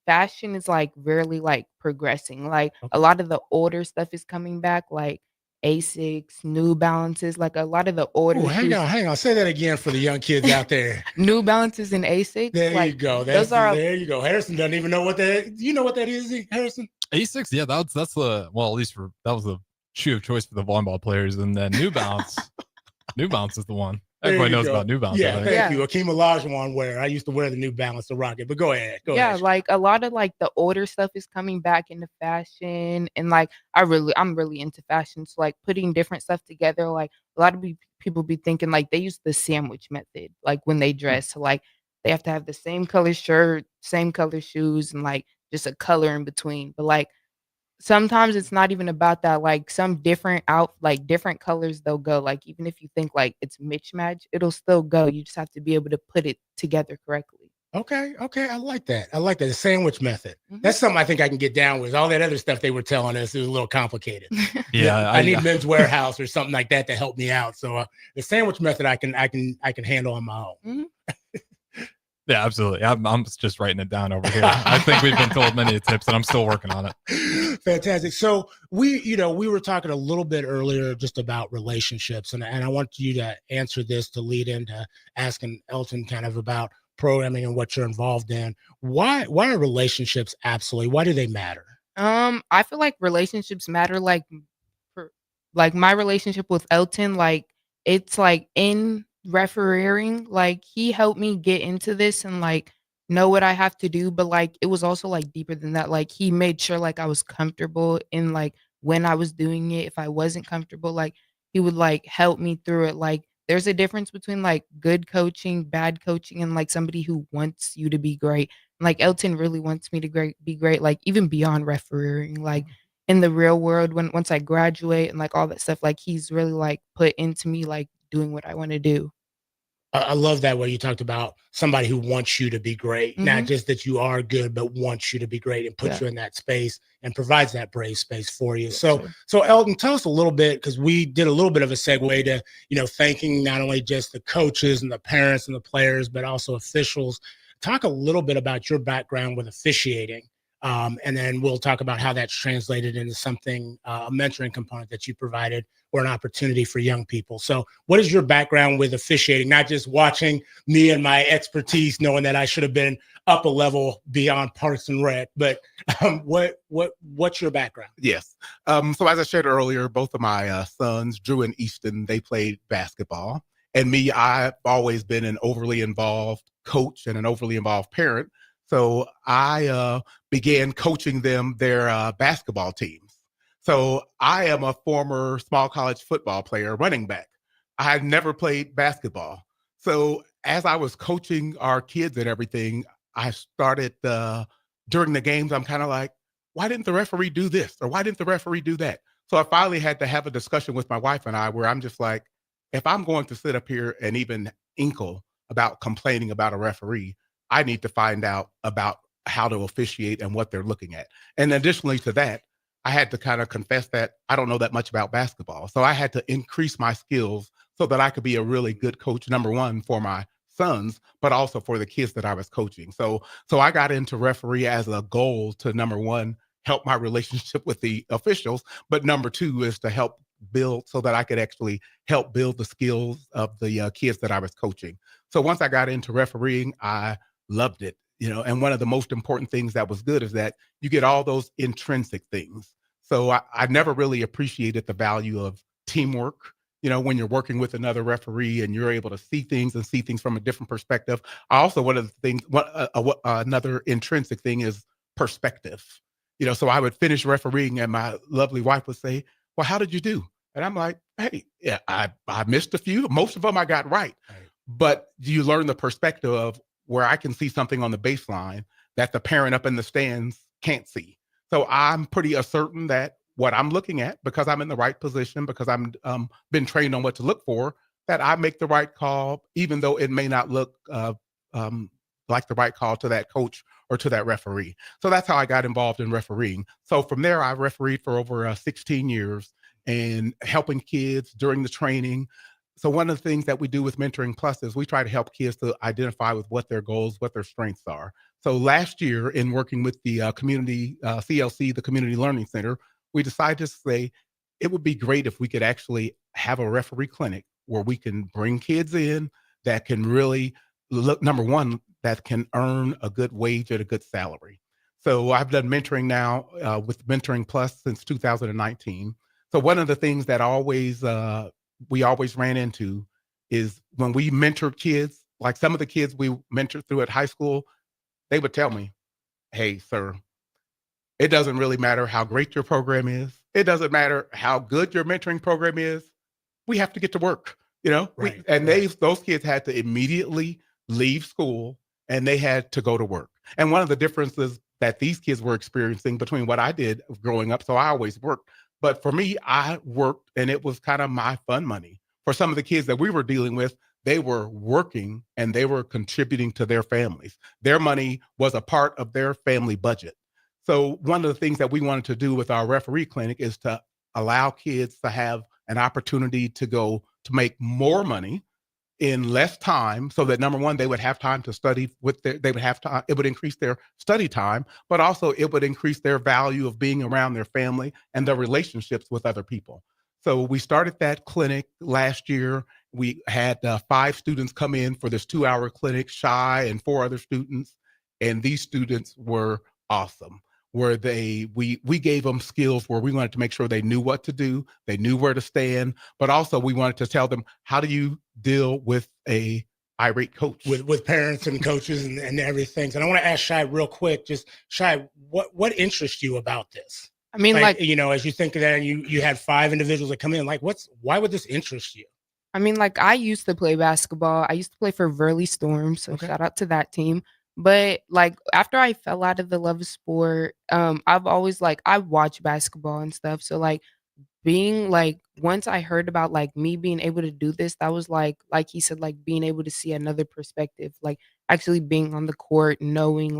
fashion is like really like progressing. Like a lot of the older stuff is coming back, like Asics, New Balances, like a lot of the older Ooh, hang on. Say that again for the young kids out there. New Balances and Asics. There like, you go. Those are there you go. Harrison doesn't even know what that is. You know what that is, Harrison? Asics, yeah, that's the at least that was the shoe of choice for the volleyball players, and then New Balance. New Balance is the one. Everybody knows about New Balance. Yeah, thank you. Akeem Olajuwon wear. I used to wear the New Balance to rock it, but go ahead. Go ahead. Like a lot of like the older stuff is coming back into fashion, and like I'm really into fashion. So like putting different stuff together, like a lot of people be thinking like they use the sandwich method, like when they dress. So like they have to have the same color shirt, same color shoes, and like just a color in between. But like sometimes it's not even about that. Like some different different colors they'll go. Like even if you think like it's mismatch, it'll still go. You just have to be able to put it together correctly. Okay. I like that. The sandwich method. That's something I think I can get down with. All that other stuff they were telling us is a little complicated. Yeah, I need Men's Warehouse or something like that to help me out. So the sandwich method I can handle on my own. Yeah, absolutely. I'm just writing it down over here. I think we've been told many tips, and I'm still working on it. Fantastic. So we were talking a little bit earlier just about relationships, and I want you to answer this to lead into asking Elton kind of about programming and what you're involved in. Why are relationships absolutely? Why do they matter? I feel like relationships matter. Like my relationship with Elton, like it's like in refereeing, like he helped me get into this and like know what I have to do, but like it was also like deeper than that. Like he made sure like I was comfortable in like when I was doing it. If I wasn't comfortable, like he would like help me through it. Like there's a difference between like good coaching, bad coaching, and like somebody who wants you to be great. Like Elton really wants me to be great, like even beyond refereeing, like in the real world once I graduate and like all that stuff, like he's really like put into me like doing what I want to do. I love that way you talked about somebody who wants you to be great, not just that you are good, but wants you to be great and puts you in that space and provides that brave space for you. So Elton, tell us a little bit, because we did a little bit of a segue to, thanking not only just the coaches and the parents and the players, but also officials. Talk a little bit about your background with officiating. And then we'll talk about how that's translated into something, a mentoring component that you provided or an opportunity for young people. So what is your background with officiating, not just watching me and my expertise, knowing that I should have been up a level beyond Parks and Rec, but what's your background? Yes. So as I shared earlier, both of my sons, Drew and Easton, they played basketball. And me, I've always been an overly involved coach and an overly involved parent. So I began coaching them their basketball teams. So I am a former small college football player, running back. I had never played basketball. So as I was coaching our kids and everything, I started during the games, I'm kind of like, why didn't the referee do this? Or why didn't the referee do that? So I finally had to have a discussion with my wife and I, where I'm just like, if I'm going to sit up here and even inkle about complaining about a referee, I need to find out about how to officiate and what they're looking at. And additionally to that, I had to kind of confess that I don't know that much about basketball. So I had to increase my skills so that I could be a really good coach, number one, for my sons, but also for the kids that I was coaching. So I got into referee as a goal to, number one, help my relationship with the officials, but number two is to help build so that I could actually help build the skills of the kids that I was coaching. So once I got into refereeing, I loved it, and one of the most important things that was good is that you get all those intrinsic things. So I never really appreciated the value of teamwork, when you're working with another referee and you're able to see things from a different perspective. Also, one of the things, another intrinsic thing is perspective. So I would finish refereeing and my lovely wife would say, well, how did you do? And I'm like, hey, yeah, I missed a few. Most of them I got right. But you learn the perspective of where I can see something on the baseline that the parent up in the stands can't see. So I'm pretty certain that what I'm looking at, because I'm in the right position, because I'm been trained on what to look for, that I make the right call, even though it may not look like the right call to that coach or to that referee. So that's how I got involved in refereeing. So from there, I refereed for over 16 years and helping kids during the training. So one of the things that we do with Mentoring Plus is we try to help kids to identify with what their goals, what their strengths are. So last year, in working with the community CLC, the Community Learning Center, we decided to say it would be great if we could actually have a referee clinic where we can bring kids in that can really look, number one, that can earn a good wage at a good salary. So I've done mentoring now with Mentoring Plus since 2019. So one of the things that we always ran into is when we mentored kids, like some of the kids we mentored through at high school, they would tell me, hey, sir, it doesn't really matter how great your program is. It doesn't matter how good your mentoring program is. We have to get to work, Right. Those kids had to immediately leave school and they had to go to work. And one of the differences that these kids were experiencing between what I did growing up, so I always worked, but for me, I worked and it was kind of my fun money. For some of the kids that we were dealing with, they were working and they were contributing to their families. Their money was a part of their family budget. So one of the things that we wanted to do with our referee clinic is to allow kids to have an opportunity to make more money in less time, so that number one, they would have time to study it would increase their study time, but also it would increase their value of being around their family and their relationships with other people. So we started that clinic last year. We had 5 students come in for this 2-hour clinic, Shy and 4 other students. And these students were awesome, where we gave them skills where we wanted to make sure they knew what to do, they knew where to stand, but also we wanted to tell them, how do you deal with a irate coach? With parents and coaches and everything. And I want to ask Shy real quick, just Shy, what interests you about this? I mean, as you think of that, and you had 5 individuals that come in, why would this interest you? I mean, I used to play basketball. I used to play for Verley Storm, so shout out to that team. But after I fell out of the love of sport, I've always I watch basketball and stuff. So being once I heard about me being able to do this, that was like he said, being able to see another perspective, actually being on the court, knowing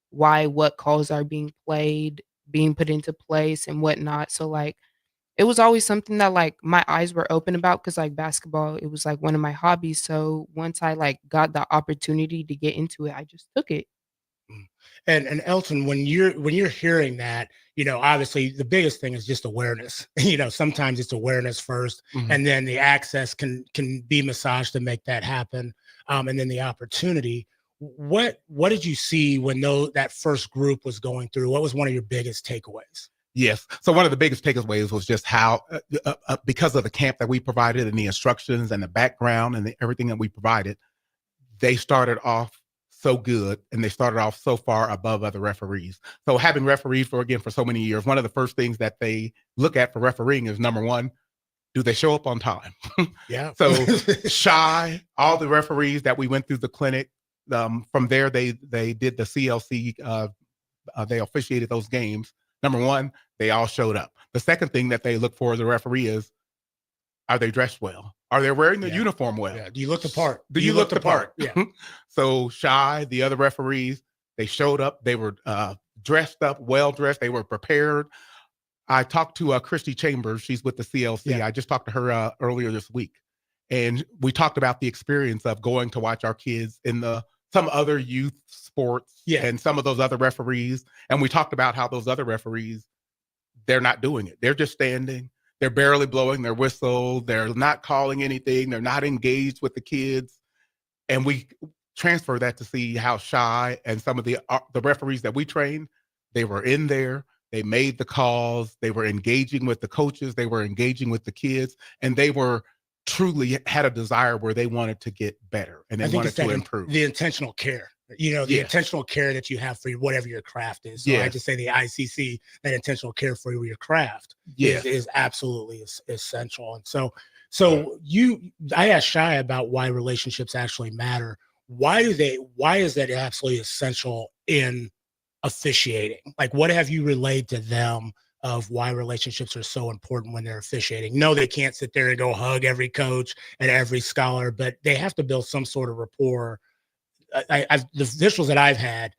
why what calls are being played, being put into place and whatnot. So it was always something that my eyes were open about, because basketball, it was one of my hobbies. So once I got the opportunity to get into it, I just took it. And Elton, when you're hearing that, obviously the biggest thing is just awareness. Sometimes it's awareness first, and then the access can be massaged to make that happen. And then the opportunity. What did you see when that first group was going through? What was one of your biggest takeaways? Yes. So one of the biggest takeaways was just how, because of the camp that we provided and the instructions and the background and everything that we provided, they started off so good and they started off so far above other referees. So having refereed for so many years, one of the first things that they look at for refereeing is, number one, do they show up on time? Yeah. So Shy, all the referees that we went through the clinic, from there, they did the CLC, they officiated those games. Number one, they all showed up. The second thing that they look for as a referee is, are they dressed well? Are they wearing the uniform well? Yeah. Do you look the part? Do you look the part? Yeah. So Shy, the other referees, They showed up. They were dressed up, well dressed. They were prepared. I talked to Christy Chambers. She's with the CLC. Yeah. I just talked to her earlier this week, and we talked about the experience of going to watch our kids in some other youth sports and some of those other referees. And we talked about how those other referees, they're not doing it. They're just standing. They're barely blowing their whistle. They're not calling anything. They're not engaged with the kids. And we transfer that to see how Shy and some of the referees that we trained, they were in there. They made the calls. They were engaging with the coaches. They were engaging with the kids. And they were truly had a desire where they wanted to get better and they wanted to improve. The intentional care, the intentional care that you have for whatever your craft is. So I just say the ICC, that intentional care for your craft is absolutely essential. And so I asked Shy about why relationships actually matter. Why is that absolutely essential in officiating? Like, what have you relayed to them of why relationships are so important when they're officiating? No, they can't sit there and go hug every coach and every scholar, but they have to build some sort of rapport. The officials that I've had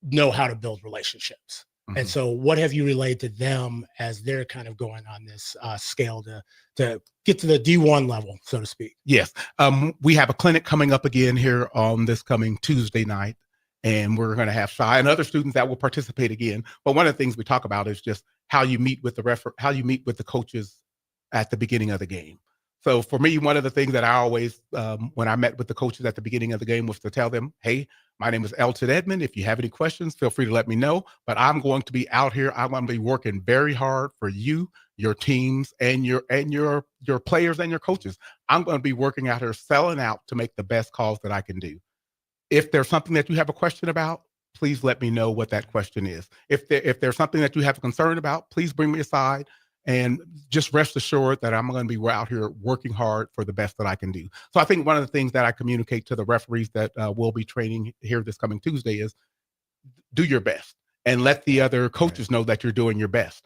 know how to build relationships. And so what have you relayed to them as they're kind of going on this scale to get to the D1 level, so to speak? Yes. We have a clinic coming up again here on this coming Tuesday night. And we're going to have Shy and other students that will participate again. But one of the things we talk about is just how you meet with the coaches at the beginning of the game. So for me, one of the things that I always, when I met with the coaches at the beginning of the game, was to tell them, hey, my name is Elton Edmond. If you have any questions, feel free to let me know. But I'm going to be out here. I'm going to be working very hard for you, your teams, and your players and your coaches. I'm going to be working out here, selling out to make the best calls that I can do. If there's something that you have a question about, please let me know what that question is. If there's something that you have a concern about, please bring me aside and just rest assured that I'm going to be out here working hard for the best that I can do. So I think one of the things that I communicate to the referees that will be training here this coming Tuesday is do your best and let the other coaches know that you're doing your best.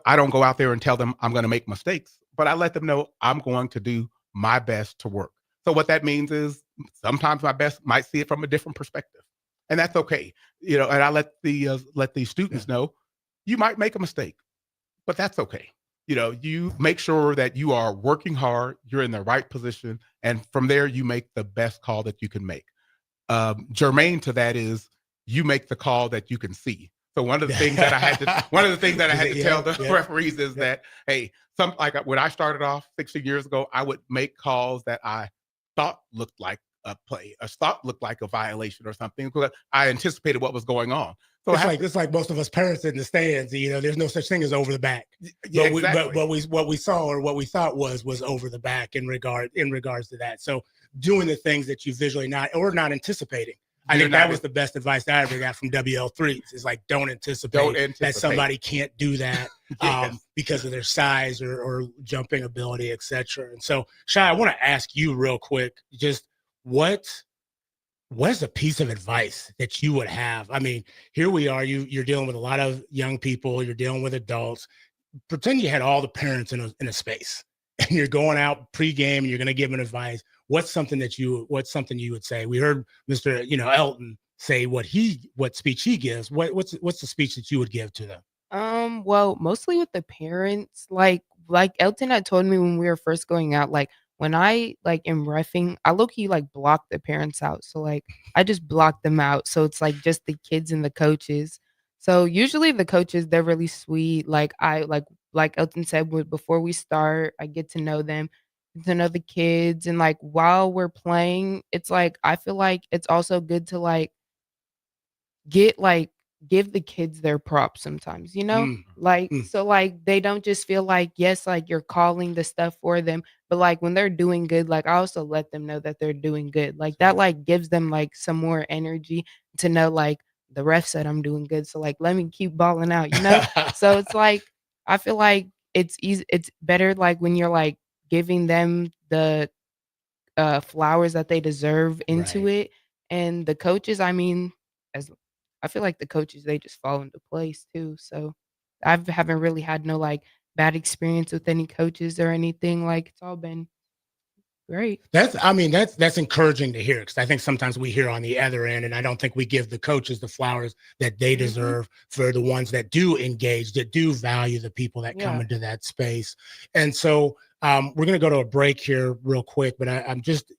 I don't go out there and tell them I'm going to make mistakes, but I let them know I'm going to do my best to work. So what that means is sometimes my best might see it from a different perspective, and that's okay. And I let the students know you might make a mistake, but that's okay. You make sure that you are working hard, you're in the right position, and from there you make the best call that you can make. Germane to that is you make the call that you can see. So one of the things that I had to tell the referees is that, hey, when I started off 16 years ago, I would make calls that I thought looked like a play, thought looked like a violation or something, because I anticipated what was going on. So it's like most of us parents in the stands, there's no such thing as over the back. Yeah, but exactly. what we saw or what we thought was over the back in regards to that. So doing the things that you visually not anticipating. I think that was the best advice that I ever got from WL3s. It's like, don't anticipate that somebody can't do that because of their size or jumping ability, etc. And so, Shy, I want to ask you real quick, just what's a piece of advice that you would have? I mean, here we are, you're dealing with a lot of young people, you're dealing with adults. Pretend you had all the parents in a space and you're going out pregame and you're going to give them advice. What's something you would say? We heard Mr. Elton say what speech he gives. What's the speech that you would give to them? Well, mostly with the parents, like Elton had told me when we were first going out, like when I am reffing, I low-key block the parents out. So I just block them out. So it's just the kids and the coaches. So usually the coaches, they're really sweet. Like Elton said, before we start, I get to know them, to know the kids, and while we're playing, it's I feel like it's also good to give the kids their props sometimes, so they don't just feel yes, you're calling the stuff for them, but when they're doing good, I also let them know that they're doing good, that gives them some more energy to know the ref said I'm doing good, so let me keep balling out, so it's I feel like it's easy, it's better when you're giving them the flowers that they deserve into it. And the coaches, I mean, I feel like the coaches, they just fall into place too. So I haven't really had no bad experience with any coaches or anything. It's all been great. That's encouraging to hear, because I think sometimes we hear on the other end, and I don't think we give the coaches the flowers that they deserve for the ones that do engage, that do value the people that come into that space. And so we're going to go to a break here real quick, but I'm just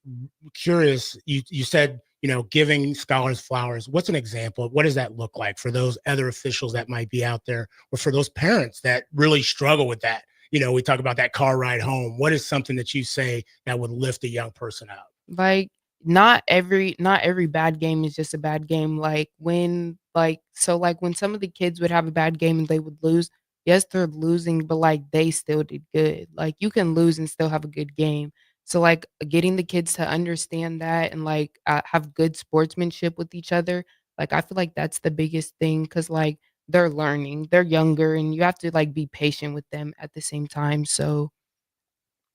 curious. You said, giving scholars flowers. What's an example? What does that look like for those other officials that might be out there, or for those parents that really struggle with that? We talk about that car ride home. What is something that you say that would lift a young person up? Like, not every bad game is just a bad game. When some of the kids would have a bad game and they would lose, yes, they're losing, but they still did good. You can lose and still have a good game. So getting the kids to understand that and have good sportsmanship with each other. I feel like that's the biggest thing, because they're learning, they're younger, and you have to be patient with them at the same time. So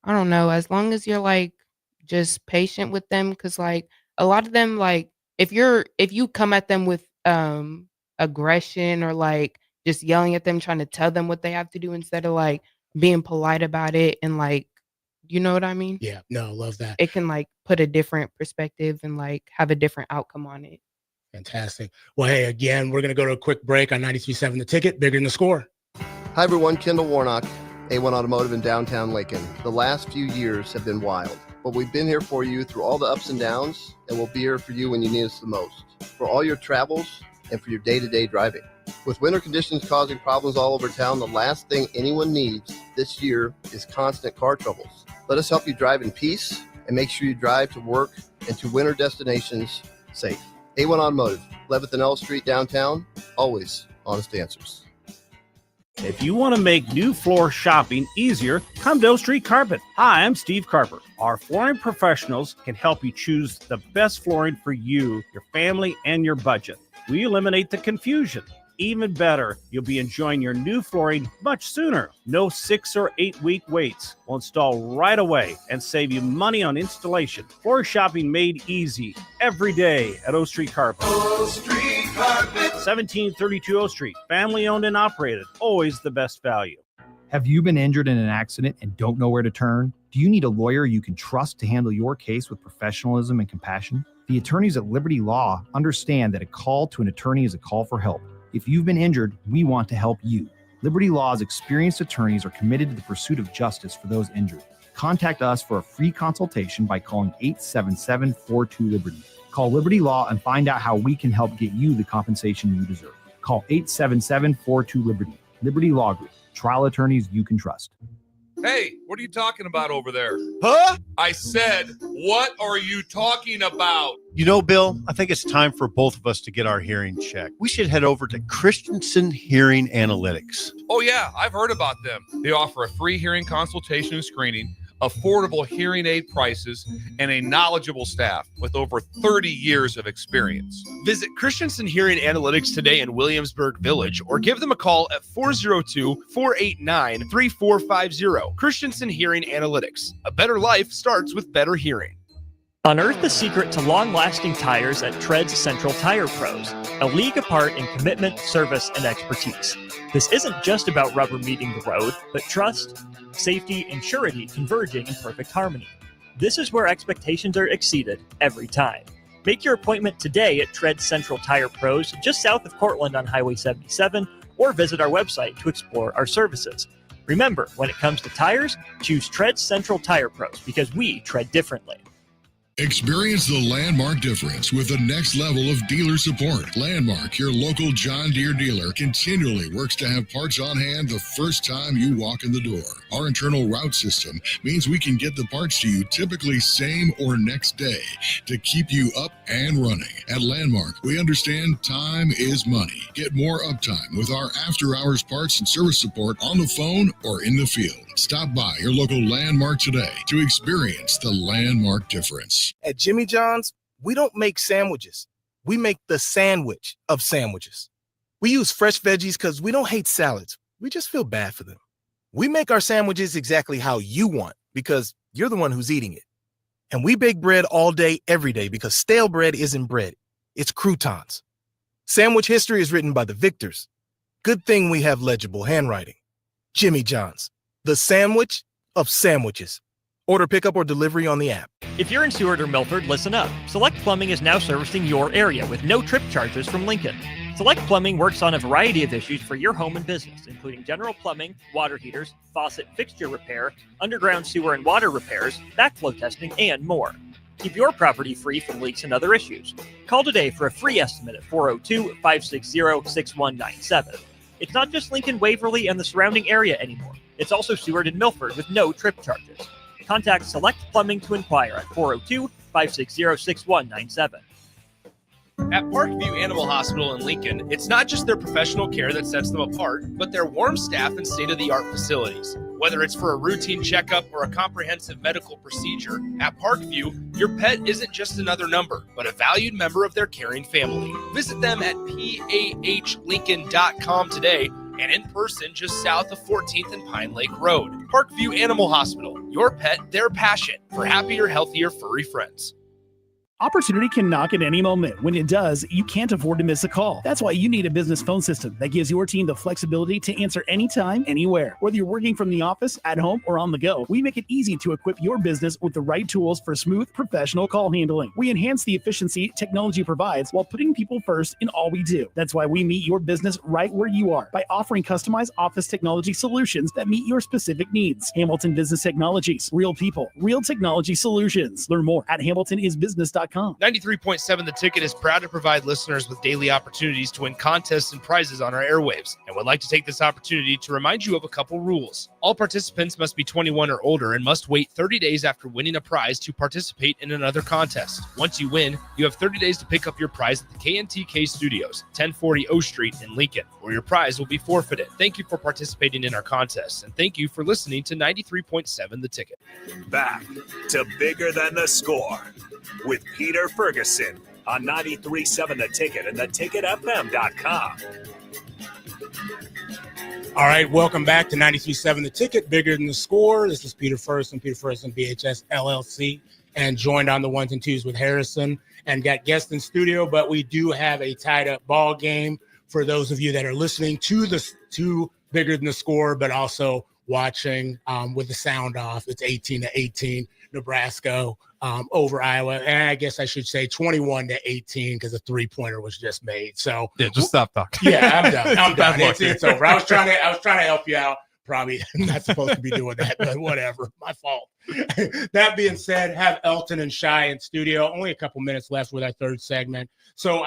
I don't know, as long as you're just patient with them, because a lot of them, if you come at them with aggression or just yelling at them, trying to tell them what they have to do instead of being polite about it, and you know what I mean? Yeah, no, love that. It can put a different perspective and have a different outcome on it. Fantastic. Well, hey, again, we're going to go to a quick break on 93.7 The Ticket, Bigger Than the Score. Hi, everyone. Kendall Warnock, A1 Automotive in downtown Lincoln. The last few years have been wild, but we've been here for you through all the ups and downs, and we'll be here for you when you need us the most, for all your travels and for your day-to-day driving. With winter conditions causing problems all over town, the last thing anyone needs this year is constant car troubles. Let us help you drive in peace and make sure you drive to work and to winter destinations safe. A1 Automotive, 11th and L Street downtown, always honest answers. If you want to make new floor shopping easier, come to O Street Carpet. Hi, I'm Steve Carper. Our flooring professionals can help you choose the best flooring for you, your family, and your budget. We eliminate the confusion. Even better, you'll be enjoying your new flooring much sooner. No 6 or 8 week waits. We'll install right away and save you money on installation. Floor shopping made easy every day at O Street Carpet. O Street Carpet. 1732 O Street. Family owned and operated. Always the best value. Have you been injured in an accident and don't know where to turn? Do you need a lawyer you can trust to handle your case with professionalism and compassion? The attorneys at Liberty Law understand that a call to an attorney is a call for help. If you've been injured, we want to help you. Liberty Law's experienced attorneys are committed to the pursuit of justice for those injured. Contact us for a free consultation by calling 877-42-LIBERTY. Call Liberty Law and find out how we can help get you the compensation you deserve. Call 877-42-LIBERTY. Liberty Law Group. Trial attorneys you can trust. Hey, what are you talking about over there? Huh? I said, what are you talking about? Bill, I think it's time for both of us to get our hearing checked. We should head over to Christensen Hearing Analytics. Oh, yeah, I've heard about them. They offer a free hearing consultation and screening, affordable hearing aid prices, and a knowledgeable staff with over 30 years of experience. Visit Christensen Hearing Analytics today in Williamsburg Village or give them a call at 402-489-3450. Christensen Hearing Analytics. A better life starts with better hearing. Unearth the secret to long-lasting tires at Tread's Central Tire Pros, a league apart in commitment, service, and expertise. This isn't just about rubber meeting the road, but trust, safety, and surety converging in perfect harmony. This is where expectations are exceeded every time. Make your appointment today at Tread's Central Tire Pros, just south of Cortland on Highway 77, or visit our website to explore our services. Remember, when it comes to tires, choose Tread's Central Tire Pros because we tread differently. Experience the Landmark difference with the next level of dealer support. Landmark, your local John Deere dealer, continually works to have parts on hand the first time you walk in the door. Our internal route system means we can get the parts to you typically same or next day to keep you up and running. At Landmark, we understand time is money. Get more uptime with our after-hours parts and service support on the phone or in the field. Stop by your local Landmark today to experience the Landmark difference. At Jimmy John's, we don't make sandwiches. We make the sandwich of sandwiches. We use fresh veggies because we don't hate salads. We just feel bad for them. We make our sandwiches exactly how you want because you're the one who's eating it. And we bake bread all day, every day because stale bread isn't bread. It's croutons. Sandwich history is written by the victors. Good thing we have legible handwriting. Jimmy John's, the sandwich of sandwiches. Order pickup or delivery on the app. If you're in Seward or Milford, listen up. Select Plumbing is now servicing your area with no trip charges from Lincoln. Select Plumbing works on a variety of issues for your home and business, including general plumbing, water heaters, faucet fixture repair, underground sewer and water repairs, backflow testing, and more. Keep your property free from leaks and other issues. Call today for a free estimate at 402-560-6197. It's not just Lincoln, Waverly, and the surrounding area anymore. It's also Seward and Milford with no trip charges. Contact Select Plumbing to inquire at 402-560-6197. At Parkview Animal Hospital in Lincoln, it's not just their professional care that sets them apart, but their warm staff and state-of-the-art facilities. Whether it's for a routine checkup or a comprehensive medical procedure, at Parkview, your pet isn't just another number, but a valued member of their caring family. Visit them at pahlincoln.com today and in person just south of 14th and Pine Lake Road. Parkview Animal Hospital, your pet, their passion for happier, healthier, furry friends. Opportunity can knock at any moment. When it does, you can't afford to miss a call. That's why you need a business phone system that gives your team the flexibility to answer anytime, anywhere. Whether you're working from the office, at home, or on the go, we make it easy to equip your business with the right tools for smooth, professional call handling. We enhance the efficiency technology provides while putting people first in all we do. That's why we meet your business right where you are by offering customized office technology solutions that meet your specific needs. Hamilton Business Technologies. Real people, real technology solutions. Learn more at hamiltonisbusiness.com. 93.7 The Ticket is proud to provide listeners with daily opportunities to win contests and prizes on our airwaves, and would like to take this opportunity to remind you of a couple rules. All participants must be 21 or older and must wait 30 days after winning a prize to participate in another contest. Once you win, you have 30 days to pick up your prize at the KNTK Studios, 1040 O Street in Lincoln, or your prize will be forfeited. Thank you for participating in our contests, and thank you for listening to 93.7 The Ticket. Back to Bigger Than the Score with Peter Ferguson on 93.7 The Ticket and theticketfm.com. All right, welcome back to 93.7 The Ticket, Bigger Than the Score. This is Peter Ferguson, BHS LLC, and joined on the ones and twos with Harrison, and got guests in studio, but we do have a tied-up ball game for those of you that are listening to Bigger Than the Score, but also watching with the sound off. It's 18-18, Nebraska over Iowa, and I guess I should say 21-18 because a three-pointer was just made. So yeah, just stop talking. Yeah, I'm done. I'm done. It's over. I was trying to help you out. Probably not supposed to be doing that, but whatever. My fault. That being said, have Elton and Shai in studio. Only a couple minutes left with our third segment. So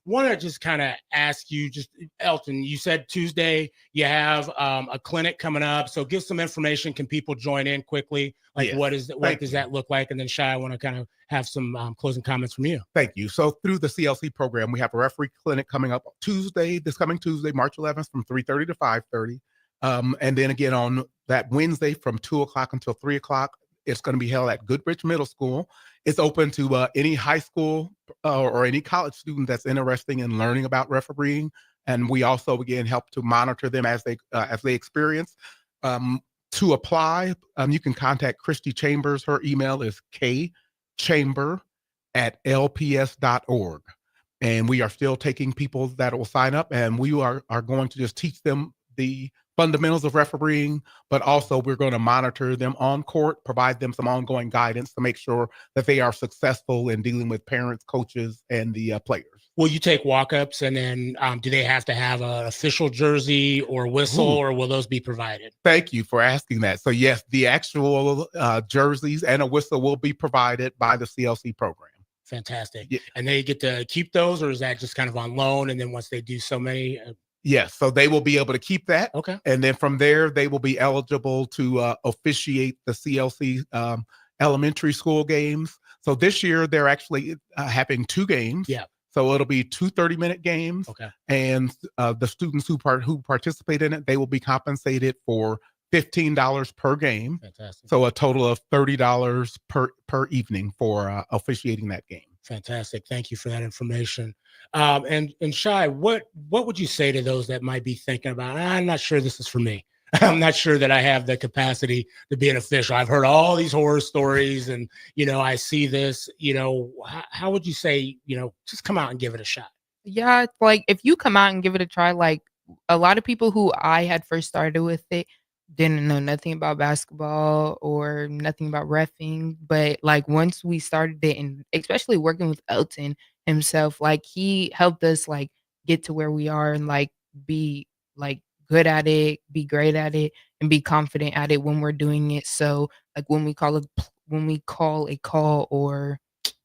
want to just kind of ask you, just Elton, you said Tuesday you have a clinic coming up. So give some information. Can people join in quickly? Like what does that look like? And then Shai, I want to kind of have some closing comments from you. Thank you. So through the CLC program, we have a referee clinic coming up this coming Tuesday, March 11th from 3:30 to 5:30. And then again on that Wednesday from 2 o'clock until 3 o'clock, it's going to be held at Goodrich Middle School. It's open to any high school or any college student that's interested in learning about refereeing. And we also, again, help to monitor them as they experience. To apply, you can contact Christy Chambers. Her email is kchamber@lps.org. And we are still taking people that will sign up, and we are going to just teach them the fundamentals of refereeing, but also we're going to monitor them on court, provide them some ongoing guidance to make sure that they are successful in dealing with parents, coaches, and the players. Will you take walk-ups, and then do they have to have an official jersey or whistle, or will those be provided? Thank you for asking that. So yes, the actual jerseys and a whistle will be provided by the CLC program. Fantastic. Yeah. And they get to keep those, or is that just kind of on loan, and then once they do so many... Yes, so they will be able to keep that. Okay. And then from there, they will be eligible to officiate the CLC elementary school games. So this year, they're actually having 2 games. Yeah. So it'll be 2 30-minute games. Okay. And the students who participate in it, they will be compensated for $15 per game. Fantastic. So a total of $30 per evening for officiating that game. Fantastic. Thank you for that information. And Shai, what would you say to those that might be thinking about, I'm not sure this is for me. I'm not sure that I have the capacity to be an official. I've heard all these horror stories and, I see this, how would you say, just come out and give it a shot? Yeah, it's like if you come out and give it a try, like a lot of people who I had first started with it, didn't know nothing about basketball or nothing about reffing. But like once we started it, and especially working with Elton himself, like he helped us like get to where we are and like be like good at it, be great at it, and be confident at it when we're doing it. So like when we call a call or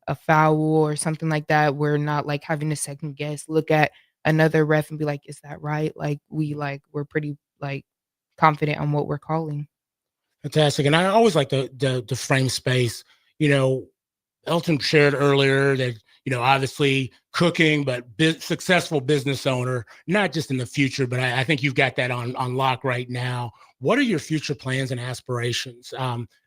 a foul or something like that, we're not like having to second guess, look at another ref and be like, is that right? We're pretty like confident on what we're calling. Fantastic. And I always like the frame space. You know, Elton shared earlier that, you know, obviously cooking, but successful business owner, not just in the future, but I think you've got that on lock right now. What are your future plans and aspirations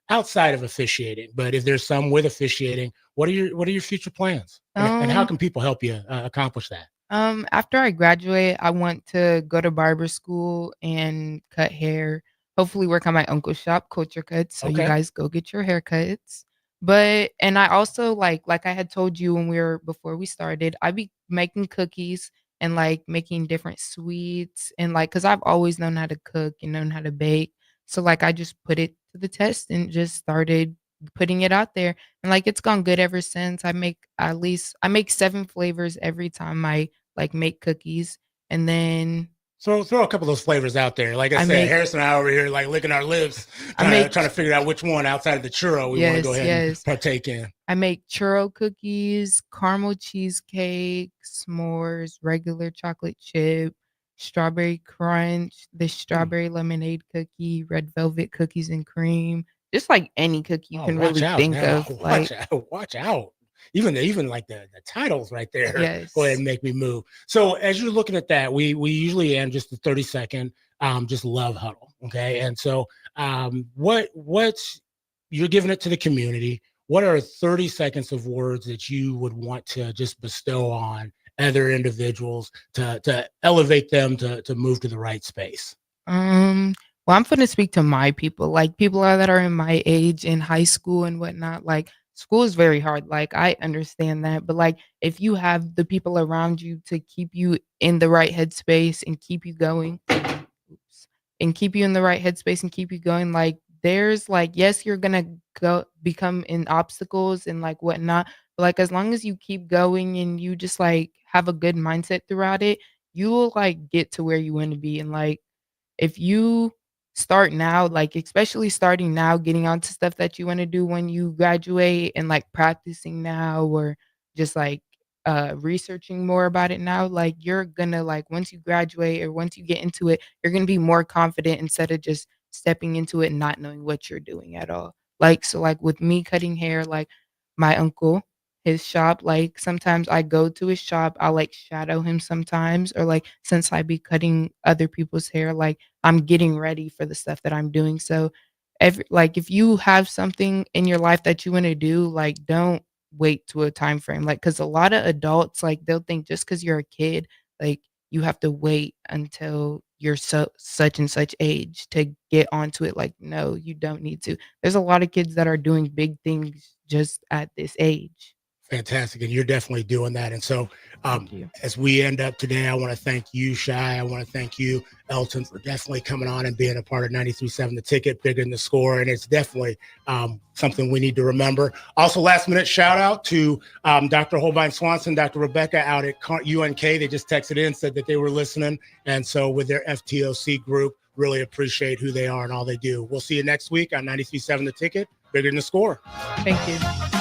outside of officiating? But if there's some with officiating, what are your future plans? And how can people help you accomplish that? After I graduate, I want to go to barber school and cut hair. Hopefully work on my uncle's shop, Culture Cuts. So you Okay. guys go get your haircuts. And I also like I had told you before we started, I be making cookies and like making different sweets and like because I've always known how to cook and known how to bake. So like I just put it to the test and just started putting it out there. And like it's gone good ever since. I make 7 flavors every time I like make cookies. And then Throw a couple of those flavors out there. Like I said, Harrison and I over here like licking our lips, trying to figure out which one outside of the churro we want to go ahead and partake in. I make churro cookies, caramel cheesecake, s'mores, regular chocolate chip, strawberry crunch, the strawberry lemonade cookie, red velvet cookies and cream. Just like any cookie you can really think of. Like Watch out. Even like the titles right there. Yes. Go ahead and make me move. So as you're looking at that, we usually end just the 30-second just love huddle. Okay. And so what's you're giving it to the community. What are 30 seconds of words that you would want to just bestow on other individuals to elevate them to move to the right space? Well, I'm going to speak to my people, like people that are in my age in high school and whatnot. Like school is very hard. Like I understand that, but like if you have the people around you to keep you in the right headspace and keep you going, and keep you in the right headspace and keep you going, like there's like, yes, you're going to go become in obstacles and like whatnot. But like as long as you keep going and you just like have a good mindset throughout it, you will like get to where you want to be. And like if you start now, like especially starting now, getting onto stuff that you want to do when you graduate and like practicing now or just like researching more about it now, like you're gonna like once you graduate or once you get into it, you're gonna be more confident instead of just stepping into it and not knowing what you're doing at all. Like so like with me cutting hair, like my uncle, his shop, like sometimes I go to his shop, I'll like shadow him sometimes, or like since I be cutting other people's hair, like I'm getting ready for the stuff that I'm doing. So if you have something in your life that you want to do, like don't wait to a time frame. Like because a lot of adults, like they'll think just because you're a kid, like you have to wait until you're such and such age to get onto it. Like no, you don't need to. There's a lot of kids that are doing big things just at this age. Fantastic. And you're definitely doing that. And so as we end up today, I want to thank you, Shy. I want to thank you, Elton, for definitely coming on and being a part of 93.7 The Ticket, Bigger Than the Score. And it's definitely something we need to remember. Also, last minute shout out to Dr. Holbein Swanson, Dr. Rebecca out at UNK. They just texted in, said that they were listening. And so with their FTOC group, really appreciate who they are and all they do. We'll see you next week on 93.7 The Ticket, Bigger Than the Score. Thank you.